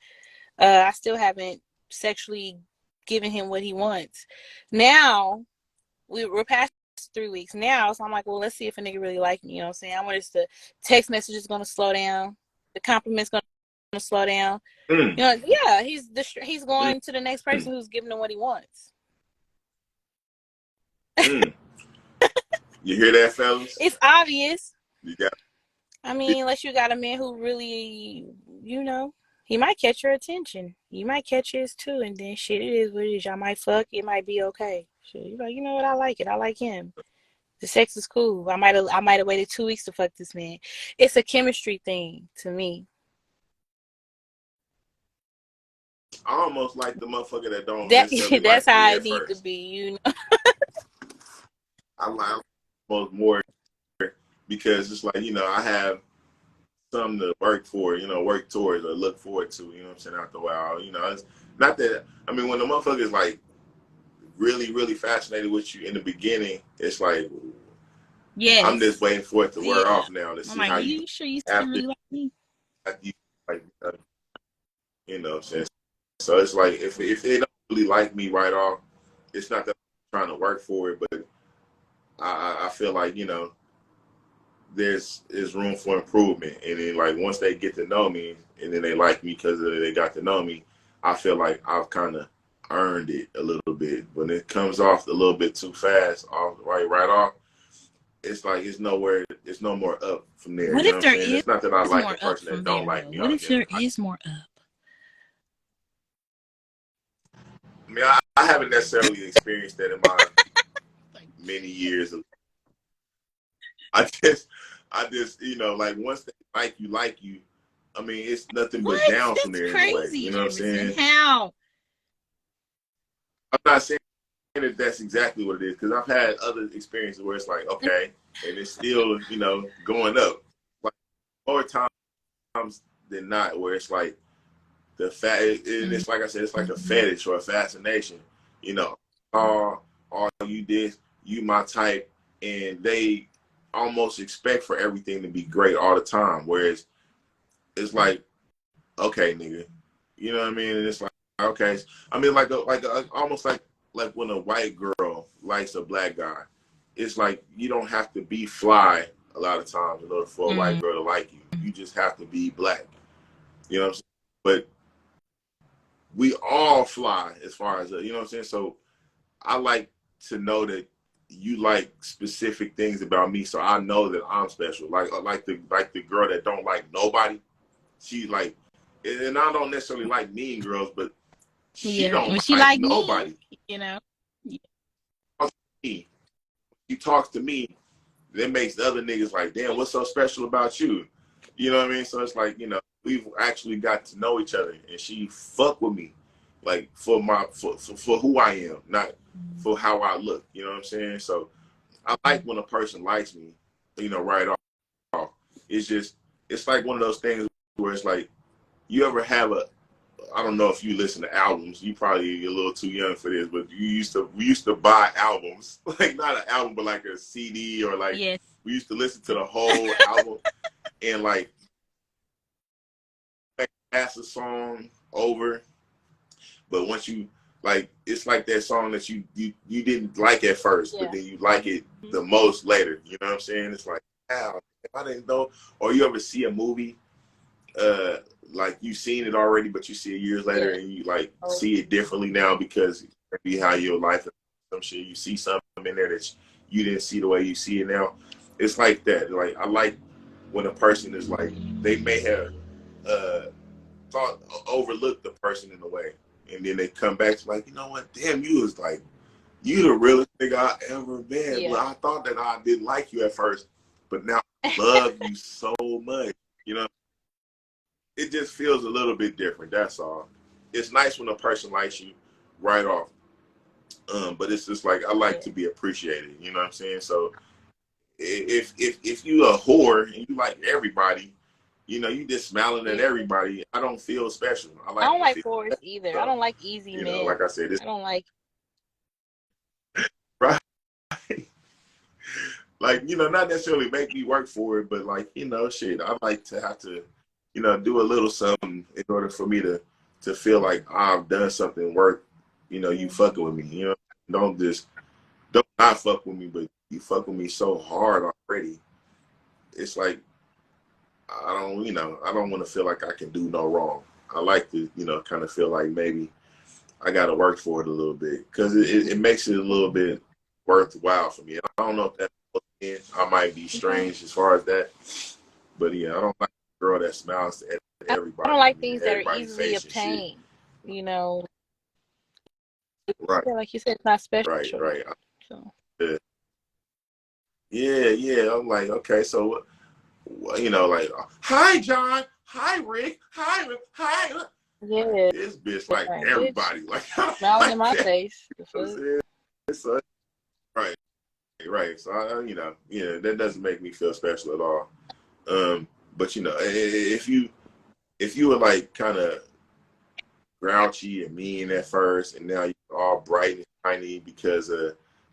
I still haven't sexually given him what he wants. Now we're past 3 weeks now, so I'm like, well, let's see if a nigga really like me. You know what I'm saying? I want us the text message is gonna slow down, the compliments gonna slow down. Mm. You know, yeah, he's Mm. going to the next person who's giving him what he wants. Mm. You hear that, fellas? It's obvious. You got. I mean, unless you got a man who really, you know, he might catch your attention. You might catch his too, and then shit, it is what it is. Y'all might fuck. It might be okay. Shit, you like, you know what? I like it. I like him. The sex is cool. I might have waited 2 weeks to fuck this man. It's a chemistry thing to me. I almost like the motherfucker that don't That necessarily that's like how me it at need to first. be, you know. I like almost more because it's like, I have something to work for, work towards or look forward to, you know what I'm saying, after a while. It's not that, I mean, when the motherfucker is like really, really fascinated with you in the beginning, it's like, I'm just Yes. waiting for it to wear Yeah. off now to I'm see like, how you you sure you still after really like me? you like, you know what I'm saying? So it's like, if they don't really like me right off, it's not that I'm trying to work for it, but I feel like, there's room for improvement. And then like once they get to know me and then they like me because they got to know me, I feel like I've kind of earned it a little bit. When it comes off a little bit too fast, right off, it's like it's no more up from there. What You know if what I'm there saying? is It's not that I like more a up person from that don't there like though? me. What if there is more up? I mean, I haven't necessarily experienced that in my many years of. I just, like once they like you. I mean, it's nothing but What? down from That's there in a way. crazy, You know what I'm Jamerson. saying? How? I'm not saying that that's exactly what it is because I've had other experiences where it's like, okay, and it's still, going up. Like more times than not, where it's like and it's like I said, it's like a fetish or a fascination. You know, all you did, you my type, and they almost expect for everything to be great all the time. Whereas it's like, okay, nigga, you know what I mean? And it's like, okay, I mean, almost like when a white girl likes a black guy, it's like you don't have to be fly a lot of times in order for a white girl to like you. You just have to be black. You know what I'm saying? But we all fly as far as, you know what I'm saying? So I like to know that you like specific things about me, so I know that I'm special. Like the girl that don't like nobody. She like, and I don't necessarily like mean girls, but she don't when she like me, nobody. you know. She talks to me, that makes the other niggas like, damn, what's so special about you? You know what I mean? So it's like, you know, we've actually got to know each other, and she fuck with me, like for who I am, not for how I look. You know what I'm saying? So I like when a person likes me, you know, right off. It's like one of those things where it's like, you ever have I don't know if you listen to albums. You probably a little too young for this, but we used to buy albums, like not an album, but like a CD, or like we used to listen to the whole album and like pass a song over. But once you like, it's like that song that you didn't like at first, but then you like it the most later. You know what I'm saying? It's like, wow, if I didn't know. Or you ever see a movie, like you've seen it already, but you see it years later and you like see it differently now because maybe how your life, some shit, you see something in there that you didn't see the way you see it now. It's like that. Like, I like when a person is like, they may have overlooked the person in a way, and then they come back to like, you know what, damn, you was like, you the realest nigga I ever met. Well, I thought that I didn't like you at first, but now I love you so much. You know, it just feels a little bit different. That's all. It's nice when a person likes you right off. But it's just like, I like to be appreciated. You know what I'm saying? So if you a whore and you like everybody, you know, you just smiling at everybody, I don't feel special. I don't like whores either. So, I don't like easy men. Know, like I said, I don't like. Right. Like, you know, not necessarily make me work for it, but like, you know, shit, I like to have to, you know, do a little something in order for me to feel like I've done something worth, you know, you fucking with me. You know, don't not fuck with me, but you fuck with me so hard already. It's like, I don't want to feel like I can do no wrong. I like to, you know, kind of feel like maybe I got to work for it a little bit, because it makes it a little bit worthwhile for me. I don't know if that's, I might be strange as far as that, but yeah, I don't like a girl that smiles at everybody. I don't like things that are easily obtained. You know, right? Like you said, it's not special. Right. So. Yeah. I'm like, okay, so, you know, like, hi John, hi Rick, hi. Yeah. This bitch like everybody, like smiling in my face. So, right. So I, you know, that doesn't make me feel special at all. But you know, if you were like kind of grouchy and mean at first, and now you're all bright and shiny because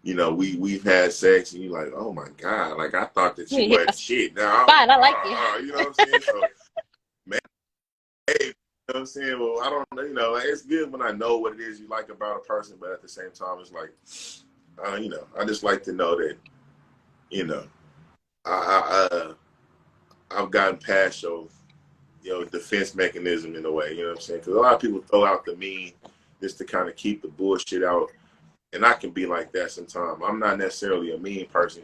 you know, we've had sex, and you're like, oh my god, like I thought that you wasn't shit. Now fine, I like you. You know what I'm saying? So, man, hey, you know what I'm saying? Well, I don't, you know, like, it's good when I know what it is you like about a person, but at the same time, it's like, you know, I just like to know that, you know, I've gotten past your, you know, defense mechanism in a way, you know what I'm saying? Because a lot of people throw out the mean just to kind of keep the bullshit out, and I can be like that sometimes. I'm not necessarily a mean person,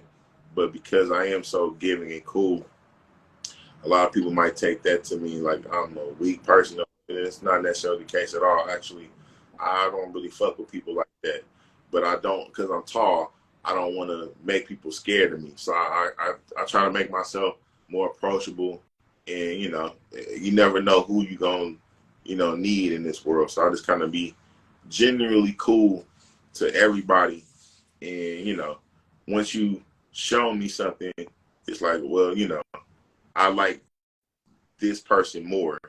but because I am so giving and cool, a lot of people might take that to mean like I'm a weak person. And it's not necessarily the case at all. Actually, I don't really fuck with people like that. But I don't, because I'm tall, I don't want to make people scared of me. So I try to make myself more approachable. And, you know, you never know who you going to, you know, need in this world. So I just kind of be genuinely cool to everybody. And, you know, once you show me something, it's like, well, you know, I like this person more.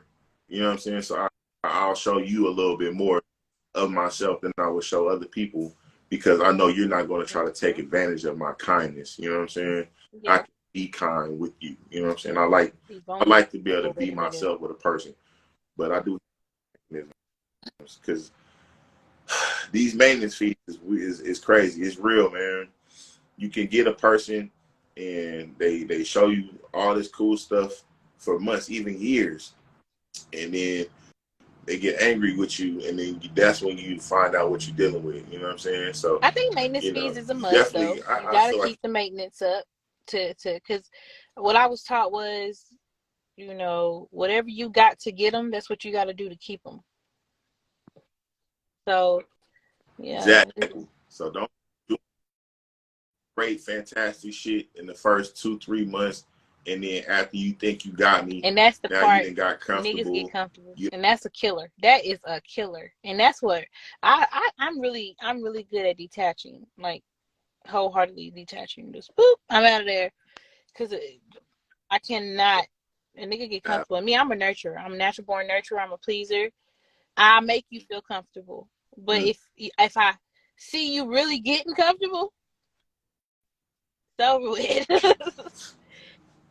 You know what I'm saying? So I'll show you a little bit more of myself than I would show other people, because I know you're not going to try to take advantage of my kindness. You know what I'm saying? Yeah. I can be kind with you. You know what I'm saying? I like to be able to be myself with a person, but I do, because these maintenance fees is crazy. It's real, man. You can get a person and they show you all this cool stuff for months, even years, and then they get angry with you, and then that's when you find out what you're dealing with. You know what I'm saying? So, I think maintenance you know, fees is a you must, though. definitely. You I gotta feel like keep the maintenance up because what I was taught was, whatever you got to get them, that's what you got to do to keep them. So, yeah. exactly. So don't do great, fantastic shit in the first 2-3 months, and then after you think you got me, And that's the now you part done got niggas get comfortable. comfortable. And that's a killer. That is a killer. And that's what I'm really good at detaching, like wholeheartedly detaching. Just boop, I'm out of there. Because I cannot, a nigga get comfortable. Me, I'm a nurturer. I'm a natural born nurturer. I'm a pleaser. I make you feel comfortable. But Mm. if I see you really getting comfortable, it's over with.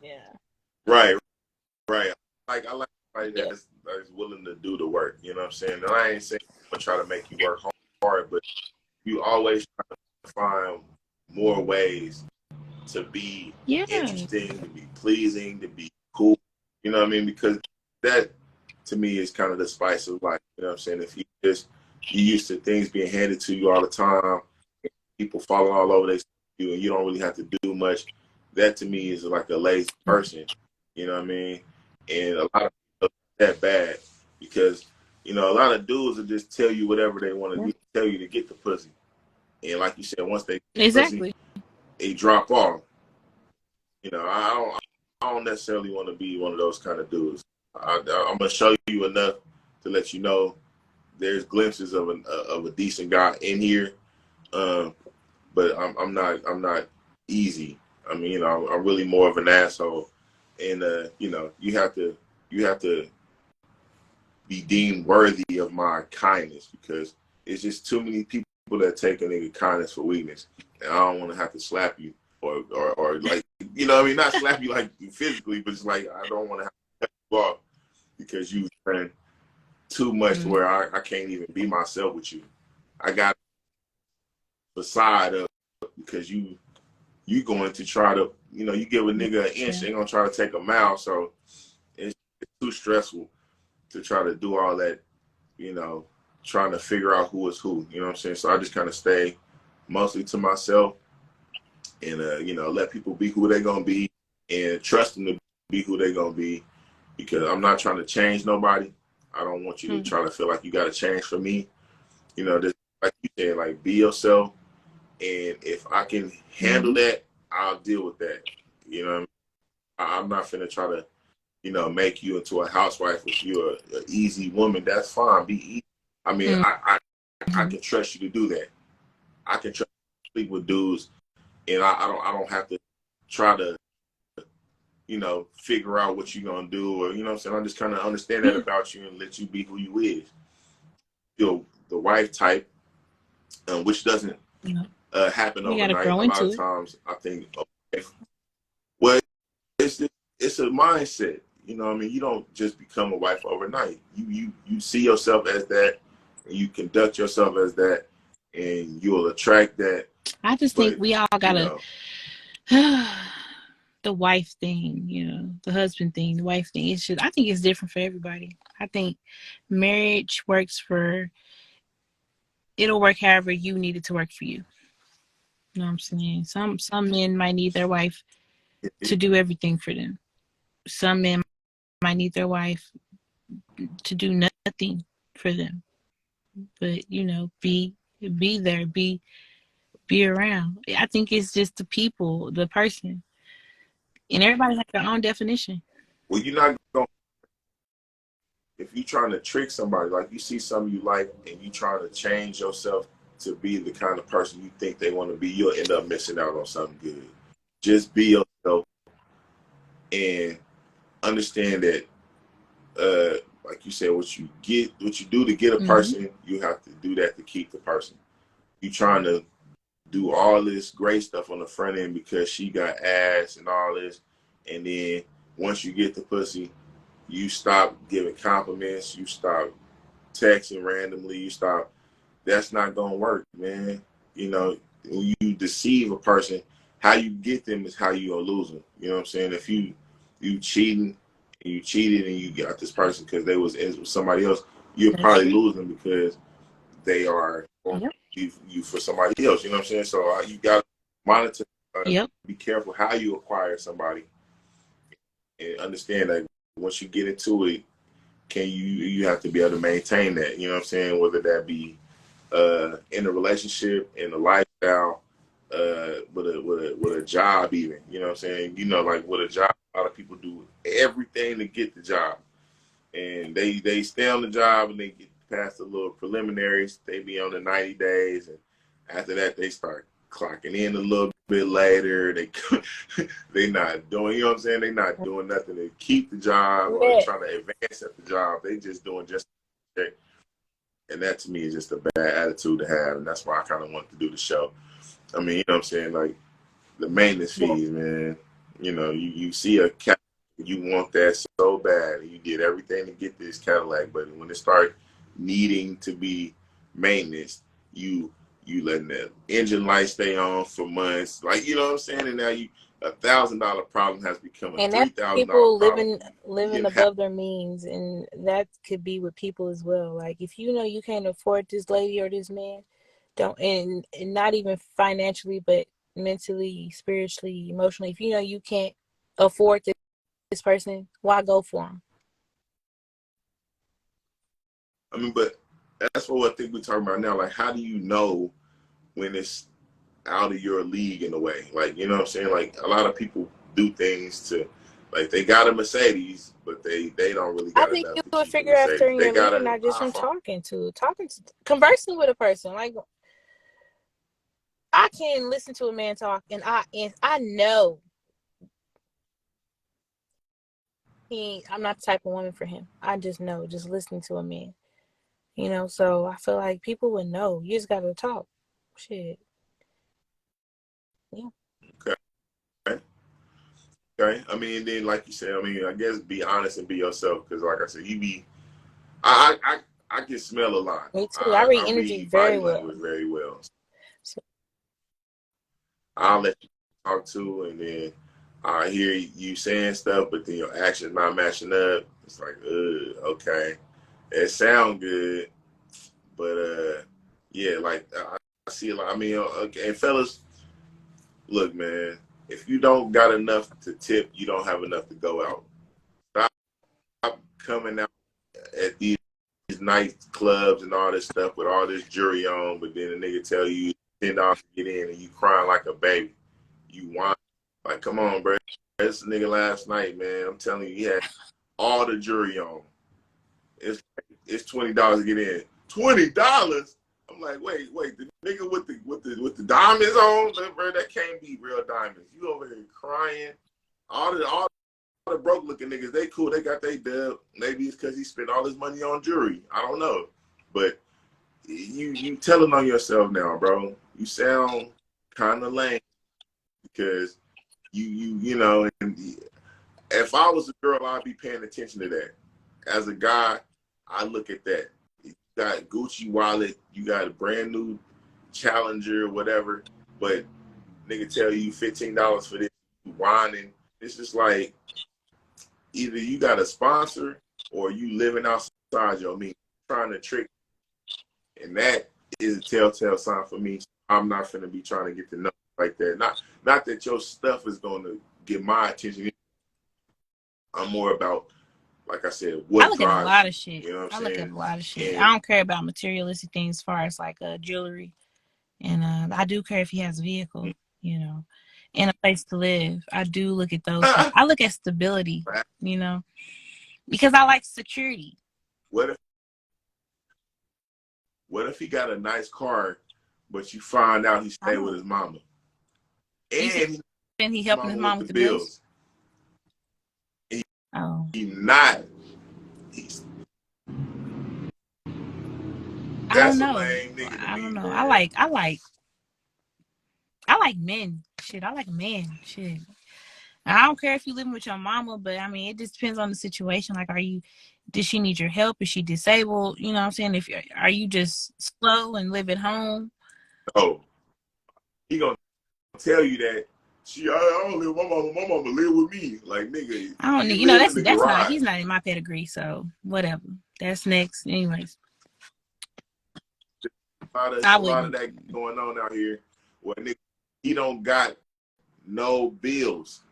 Yeah. Right, right. Like I like somebody Yeah. that's willing to do the work. You know what I'm saying? And I ain't saying I'm gonna try to make you work hard, but you always try to find more ways to be Yeah. interesting, to be pleasing, to be cool. You know what I mean? Because that to me is kind of the spice of life. You know what I'm saying? If you used to things being handed to you all the time, people falling all over you, and you don't really have to do much. That to me is like a lazy person. You know what I mean? And a lot of people that bad because a lot of dudes will just tell you whatever they want to tell you to get the pussy. And like you said, once they get the pussy, Exactly. they drop off. I don't necessarily want to be one of those kind of dudes. I'm gonna show you enough to let you know there's glimpses of a decent guy in here. But I'm not easy. I mean, I'm really more of an asshole, and you have to be deemed worthy of my kindness because it's just too many people that take a nigga kindness for weakness, and I don't want to have to slap you or like what I mean, not slap you like physically, but it's like I don't want to have to cut you off because you spend too much to where I can't even be myself with you. I got a facade up because you going to try to, you give a nigga an inch, they gonna try to take a mile. So it's too stressful to try to do all that, trying to figure out who is who. You know what I'm saying? So I just kind of stay mostly to myself and, let people be who they gonna be and trust them to be who they gonna be because I'm not trying to change nobody. I don't want you to try to feel like you got to change for me. Just like you said, like be yourself. And if I can handle that, I'll deal with that. You know what I mean? I'm not finna try to, make you into a housewife if you're an easy woman. That's fine. Be easy. I mean, I can trust you to do that. I can trust you to sleep with dudes, and I don't have to try to, figure out what you're gonna do, or what I'm saying. I just kind of understand that about you and let you be who you is. You're the wife type, which doesn't happen You gotta overnight. grow A lot into of it. times, I think, well, it's a mindset. You know what I mean? You don't just become a wife overnight. You see yourself as that, and you conduct yourself as that, and you'll attract that. I just think But we all you gotta know, the wife thing, the husband thing, the wife thing. I think it's different for everybody. I think marriage it'll work however you need it to work for you. You know what I'm saying? Some men might need their wife to do everything for them. Some men might need their wife to do nothing for them. But be there, be around. I think it's just the people, the person, and everybody has their own definition. well, you're not going. If you're trying to trick somebody, like you see something you like, and you trying to change yourself to be the kind of person you think they want to be, you'll end up missing out on something good. Just be yourself and understand that like you said, what you do to get a person, you have to do that to keep the person. You trying to do all this great stuff on the front end because she got ass and all this, and then once you get the pussy, you stop giving compliments, you stop texting randomly, you stop that's not gonna work, man. You know, when you deceive a person, how you get them is how you gonna lose them. You know what I'm saying? If you cheating and you cheated and you got this person because they was in with somebody else, you'll That's probably true. lose them because they are going Yep. to leave you for somebody else. You know what I'm saying? So you got to monitor, Yep. be careful how you acquire somebody, and understand that once you get into it, you have to be able to maintain that. You know what I'm saying? Whether that be in a relationship, in a lifestyle, with a job, even. You know what I'm saying? You know, like with a job, a lot of people do everything to get the job, and they stay on the job and they get past the little preliminaries. They be on the 90 days, and after that, they start clocking in a little bit later. They not doing, you know what I'm saying? They not doing nothing to keep the job or Yeah. trying to advance at the job. They just doing just. And that to me is just a bad attitude to have, and that's why I kind of wanted to do the show. I mean, you know what I'm saying? Like the maintenance Yeah. fees, man. You know, you see a Cadillac, you want that so bad, and you did everything to get this Cadillac, but when it started needing to be maintenance, you letting the engine light stay on for months, like you know what I'm saying, and now $1,000 problem has become a And that's $3,000 people problem. living above their means, and that could be with people as well. Like if you know you can't afford this lady or this man, don't and not even financially, but mentally, spiritually, emotionally. If you know you can't afford this person, why go for him? I mean, but that's what I think we're talking about now. Like, how do you know when it's out of your league in a way? Like, you know what I'm saying? Like, a lot of people do things to, like, they got a Mercedes, but they don't really I got think enough you to would keep the figure out Mercedes. during They your got meeting, an not just from iPhone. conversing with a person. Like I can listen to a man talk, and I know I'm not the type of woman for him. I just know, just listening to a man. So I feel like people would know. You just gotta talk. Shit. Yeah. Okay. Okay. I mean, and then, like you said, I mean, I guess be honest and be yourself. Because, like I said, I can smell a lot. Me too. I read I energy read very body well. language very well. So, I'll let you talk to, and then I hear you saying stuff, but then your actions not matching up. It's like, okay, it sound good, but yeah, like I see a lot. I mean, okay, and fellas, look, man, if you don't got enough to tip, you don't have enough to go out. Stop coming out at these night clubs and all this stuff with all this jewelry on, but then the nigga tell you $10 to get in, and you crying like a baby. You want like, come on, bro. This nigga last night, man. I'm telling you, he had all the jewelry on. It's $20 to get in. $20. I'm like, wait, the nigga with the diamonds on, bro, that can't be real diamonds. You over here crying. All the broke looking niggas, they cool. They got they dub. Maybe it's because he spent all his money on jewelry. I don't know, but you telling on yourself now, bro. You sound kind of lame because you know, and if I was a girl, I'd be paying attention to that. As a guy, I look at that. You got Gucci wallet, you got a brand new Challenger, whatever, but nigga tell you $15 for this, whining. It's just like either you got a sponsor or you living outside your means, trying to trick, and that is a telltale sign for me. I'm not gonna be trying to get to know like that. Not that your stuff is gonna get my attention. I'm more about, like I said, I what look at a drives lot you. of shit. You know what I'm I look at saying? a lot of shit. I And don't care about materialistic things as far as like jewelry. And I do care if he has a vehicle, and a place to live. I do look at those things. I look at stability, because I like security. what if he got a nice car, but you find out he stayed with his mama, You and saying he his helping his mama with mom the with the bills? bills. He, Oh, he not. He's, I don't that's a know. lame nigga to I me, don't know. I man. like, I like, I like men. Shit, I like a man. Shit. I don't care if you living with your mama, but I mean, it just depends on the situation. Like, are you Does she need your help? Is she disabled? You know what I'm saying? Are you just slow and live at home? Oh, he gonna tell you that I don't live. My mama live with me. Like nigga, I don't you need. live in the That's not. garage. He's not in my pedigree, so whatever. That's next, anyways. A lot of that going on out here. Where nigga, he don't got no bills.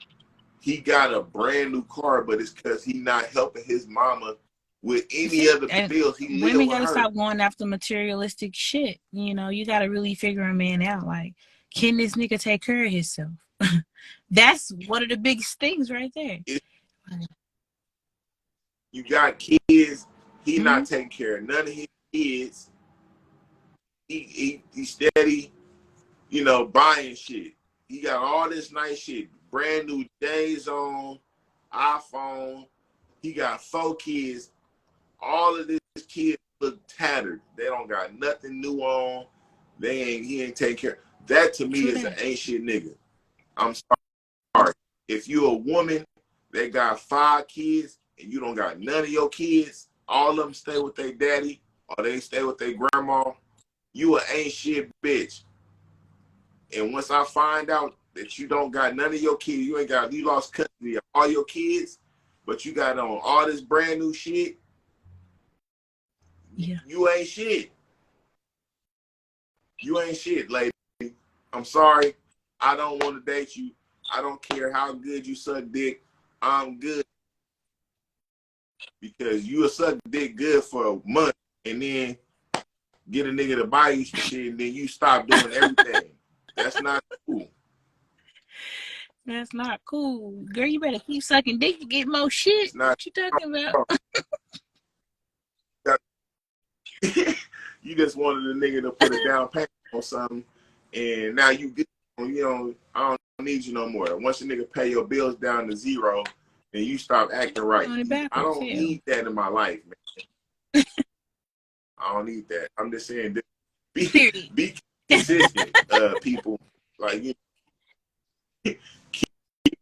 He got a brand new car, but it's because he not helping his mama with any other bills. He live women with gotta her. stop going after materialistic shit. You know, you gotta really figure a man out. Like, can this nigga take care of himself? That's one of the biggest things right there. You got kids. He not taking care of none of his kids. He steady, you know, buying shit. He got all this nice shit, brand new J's on, iPhone. He got 4 kids. All of these kids look tattered. They don't got nothing new on. He ain't taking care. That to me is an ain't shit nigga. I'm sorry. If you're a woman that got 5 kids and you don't got none of your kids, all of them stay with their daddy or they stay with their grandma, you an ain't shit bitch. And once I find out that you don't got none of your kids, you lost custody of all your kids, but you got on all this brand new shit, you ain't shit. You ain't shit, lady. I'm sorry. I don't want to date you. I don't care how good you suck dick. I'm good. Because you'll suck dick good for a month and then get a nigga to buy you some shit and then you stop doing everything. That's not cool. That's not cool. Girl, you better keep sucking dick to get more shit. What you talking about? You just wanted a nigga to put a down payment on something and now you get, you know, I don't need you no more. Once a nigga pay your bills down to 0, then you stop acting right. I don't need that in my life, man. I don't need that. I'm just saying, be consistent, people. Like, you keep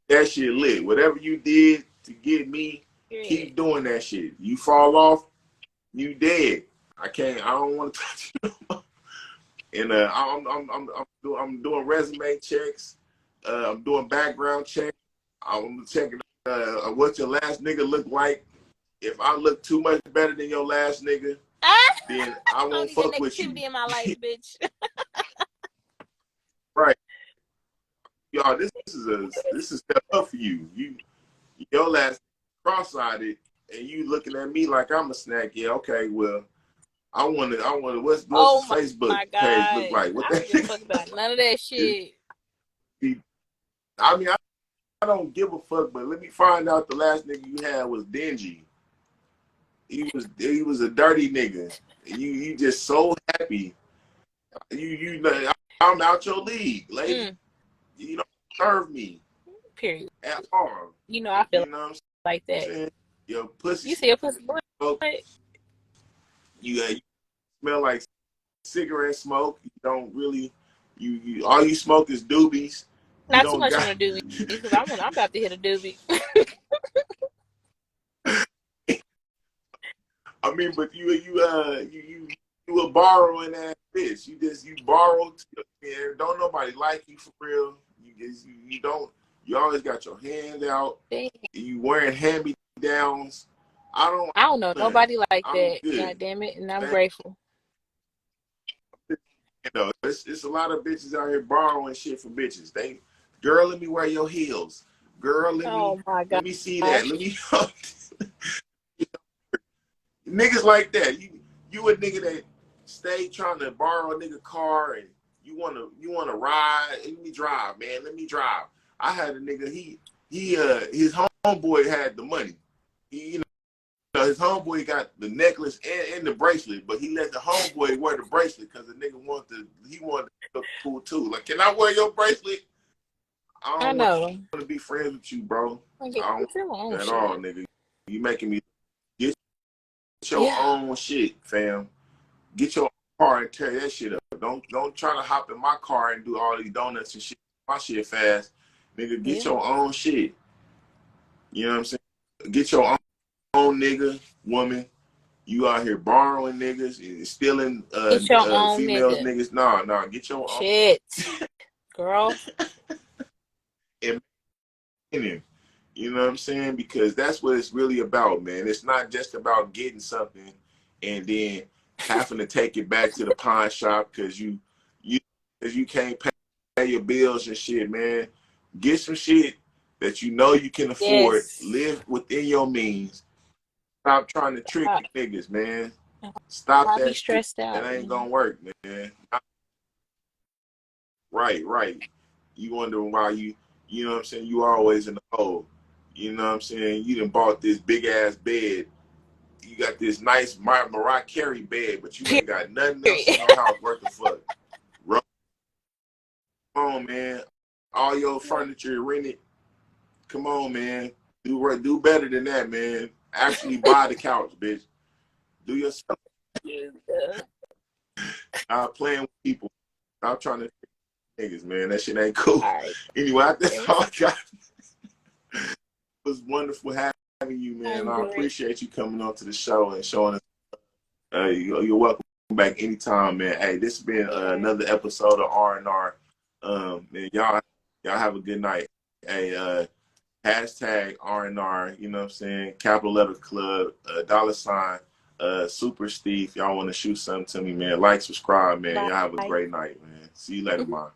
that shit lit. Whatever you did to get me, keep doing that shit. You fall off, you dead. I don't want to touch you no more. And I'm doing resume checks. I'm doing background checks. I'm checking what your last nigga look like. If I look too much better than your last nigga, then I won't fuck with you. In my life, bitch. Right, y'all. This is step up for you. Your last cross-eyed and you looking at me like I'm a snack. Yeah, okay. Well, I want to. What's his Facebook page look like? What I don't give a fuck about none of that shit. I mean, I don't give a fuck, but let me find out the last nigga you had was dingy. He was a dirty nigga. You just so happy. I'm out your league, lady. You don't serve me. Period. At all. You know I feel like that. Your pussy. You see your pussy boy? You smell like cigarette smoke. You don't really. You all you smoke is doobies. Not too much on a doobie because I'm about to hit a doobie. I mean, but you were borrowing that bitch. You borrowed. And don't nobody like you for real. You always got your hand out. Damn. You wearing hand-me-downs. I don't know nobody like that. Good. God damn it, and I'm grateful. You know, it's a lot of bitches out here borrowing shit from bitches. Girl, let me wear your heels. Girl, let me see that. Let me niggas like that. You a nigga that stay trying to borrow a nigga car and you wanna ride. Let me drive, man. Let me drive. I had a nigga. His homeboy had the money. His homeboy got the necklace and the bracelet, but he let the homeboy wear the bracelet because the nigga wanted to look cool too. Like, can I wear your bracelet? I don't want to be friends with you, bro. I don't at all, nigga. You making me get your own shit, fam. Get your car and tear that shit up. Don't try to hop in my car and do all these donuts and shit. My shit fast, nigga. Get your own shit. You know what I'm saying? Get your own own nigga, woman. You out here borrowing niggas and stealing Get your own females, nigga. niggas. Nah, get your own. Shit, girl. And you know what I'm saying? Because that's what it's really about, man. It's not just about getting something and then having to take it back to the pawn shop because you can't pay your bills and shit, man. Get some shit that you know you can afford. Yes. Live within your means. Stop trying to trick niggas, man. Stop that shit. Out. That ain't gonna work, man. Right. You wonder why you know what I'm saying? You always in the hole. You know what I'm saying? You done bought this big ass bed. You got this nice Mariah Carey bed, but you ain't got nothing else in your house worth the fuck. Come on, man. All your furniture rented. Come on, man. Do better than that, man. Actually buy the couch, bitch. Do yourself. Stop playing with people. Stop trying to niggas, man. That shit ain't cool. Right. Anyway, that's all I got. It was wonderful having you, man. I appreciate you coming on to the show and showing us. You're welcome back anytime, man. Hey, this has been another episode of R&R. Man, y'all have a good night. Hey, hashtag R&R, you know what I'm saying? Capital Letter Club, $, SuperStee. If y'all want to shoot something to me, man, like, subscribe, man. Y'all have a great night, man. See you later, man.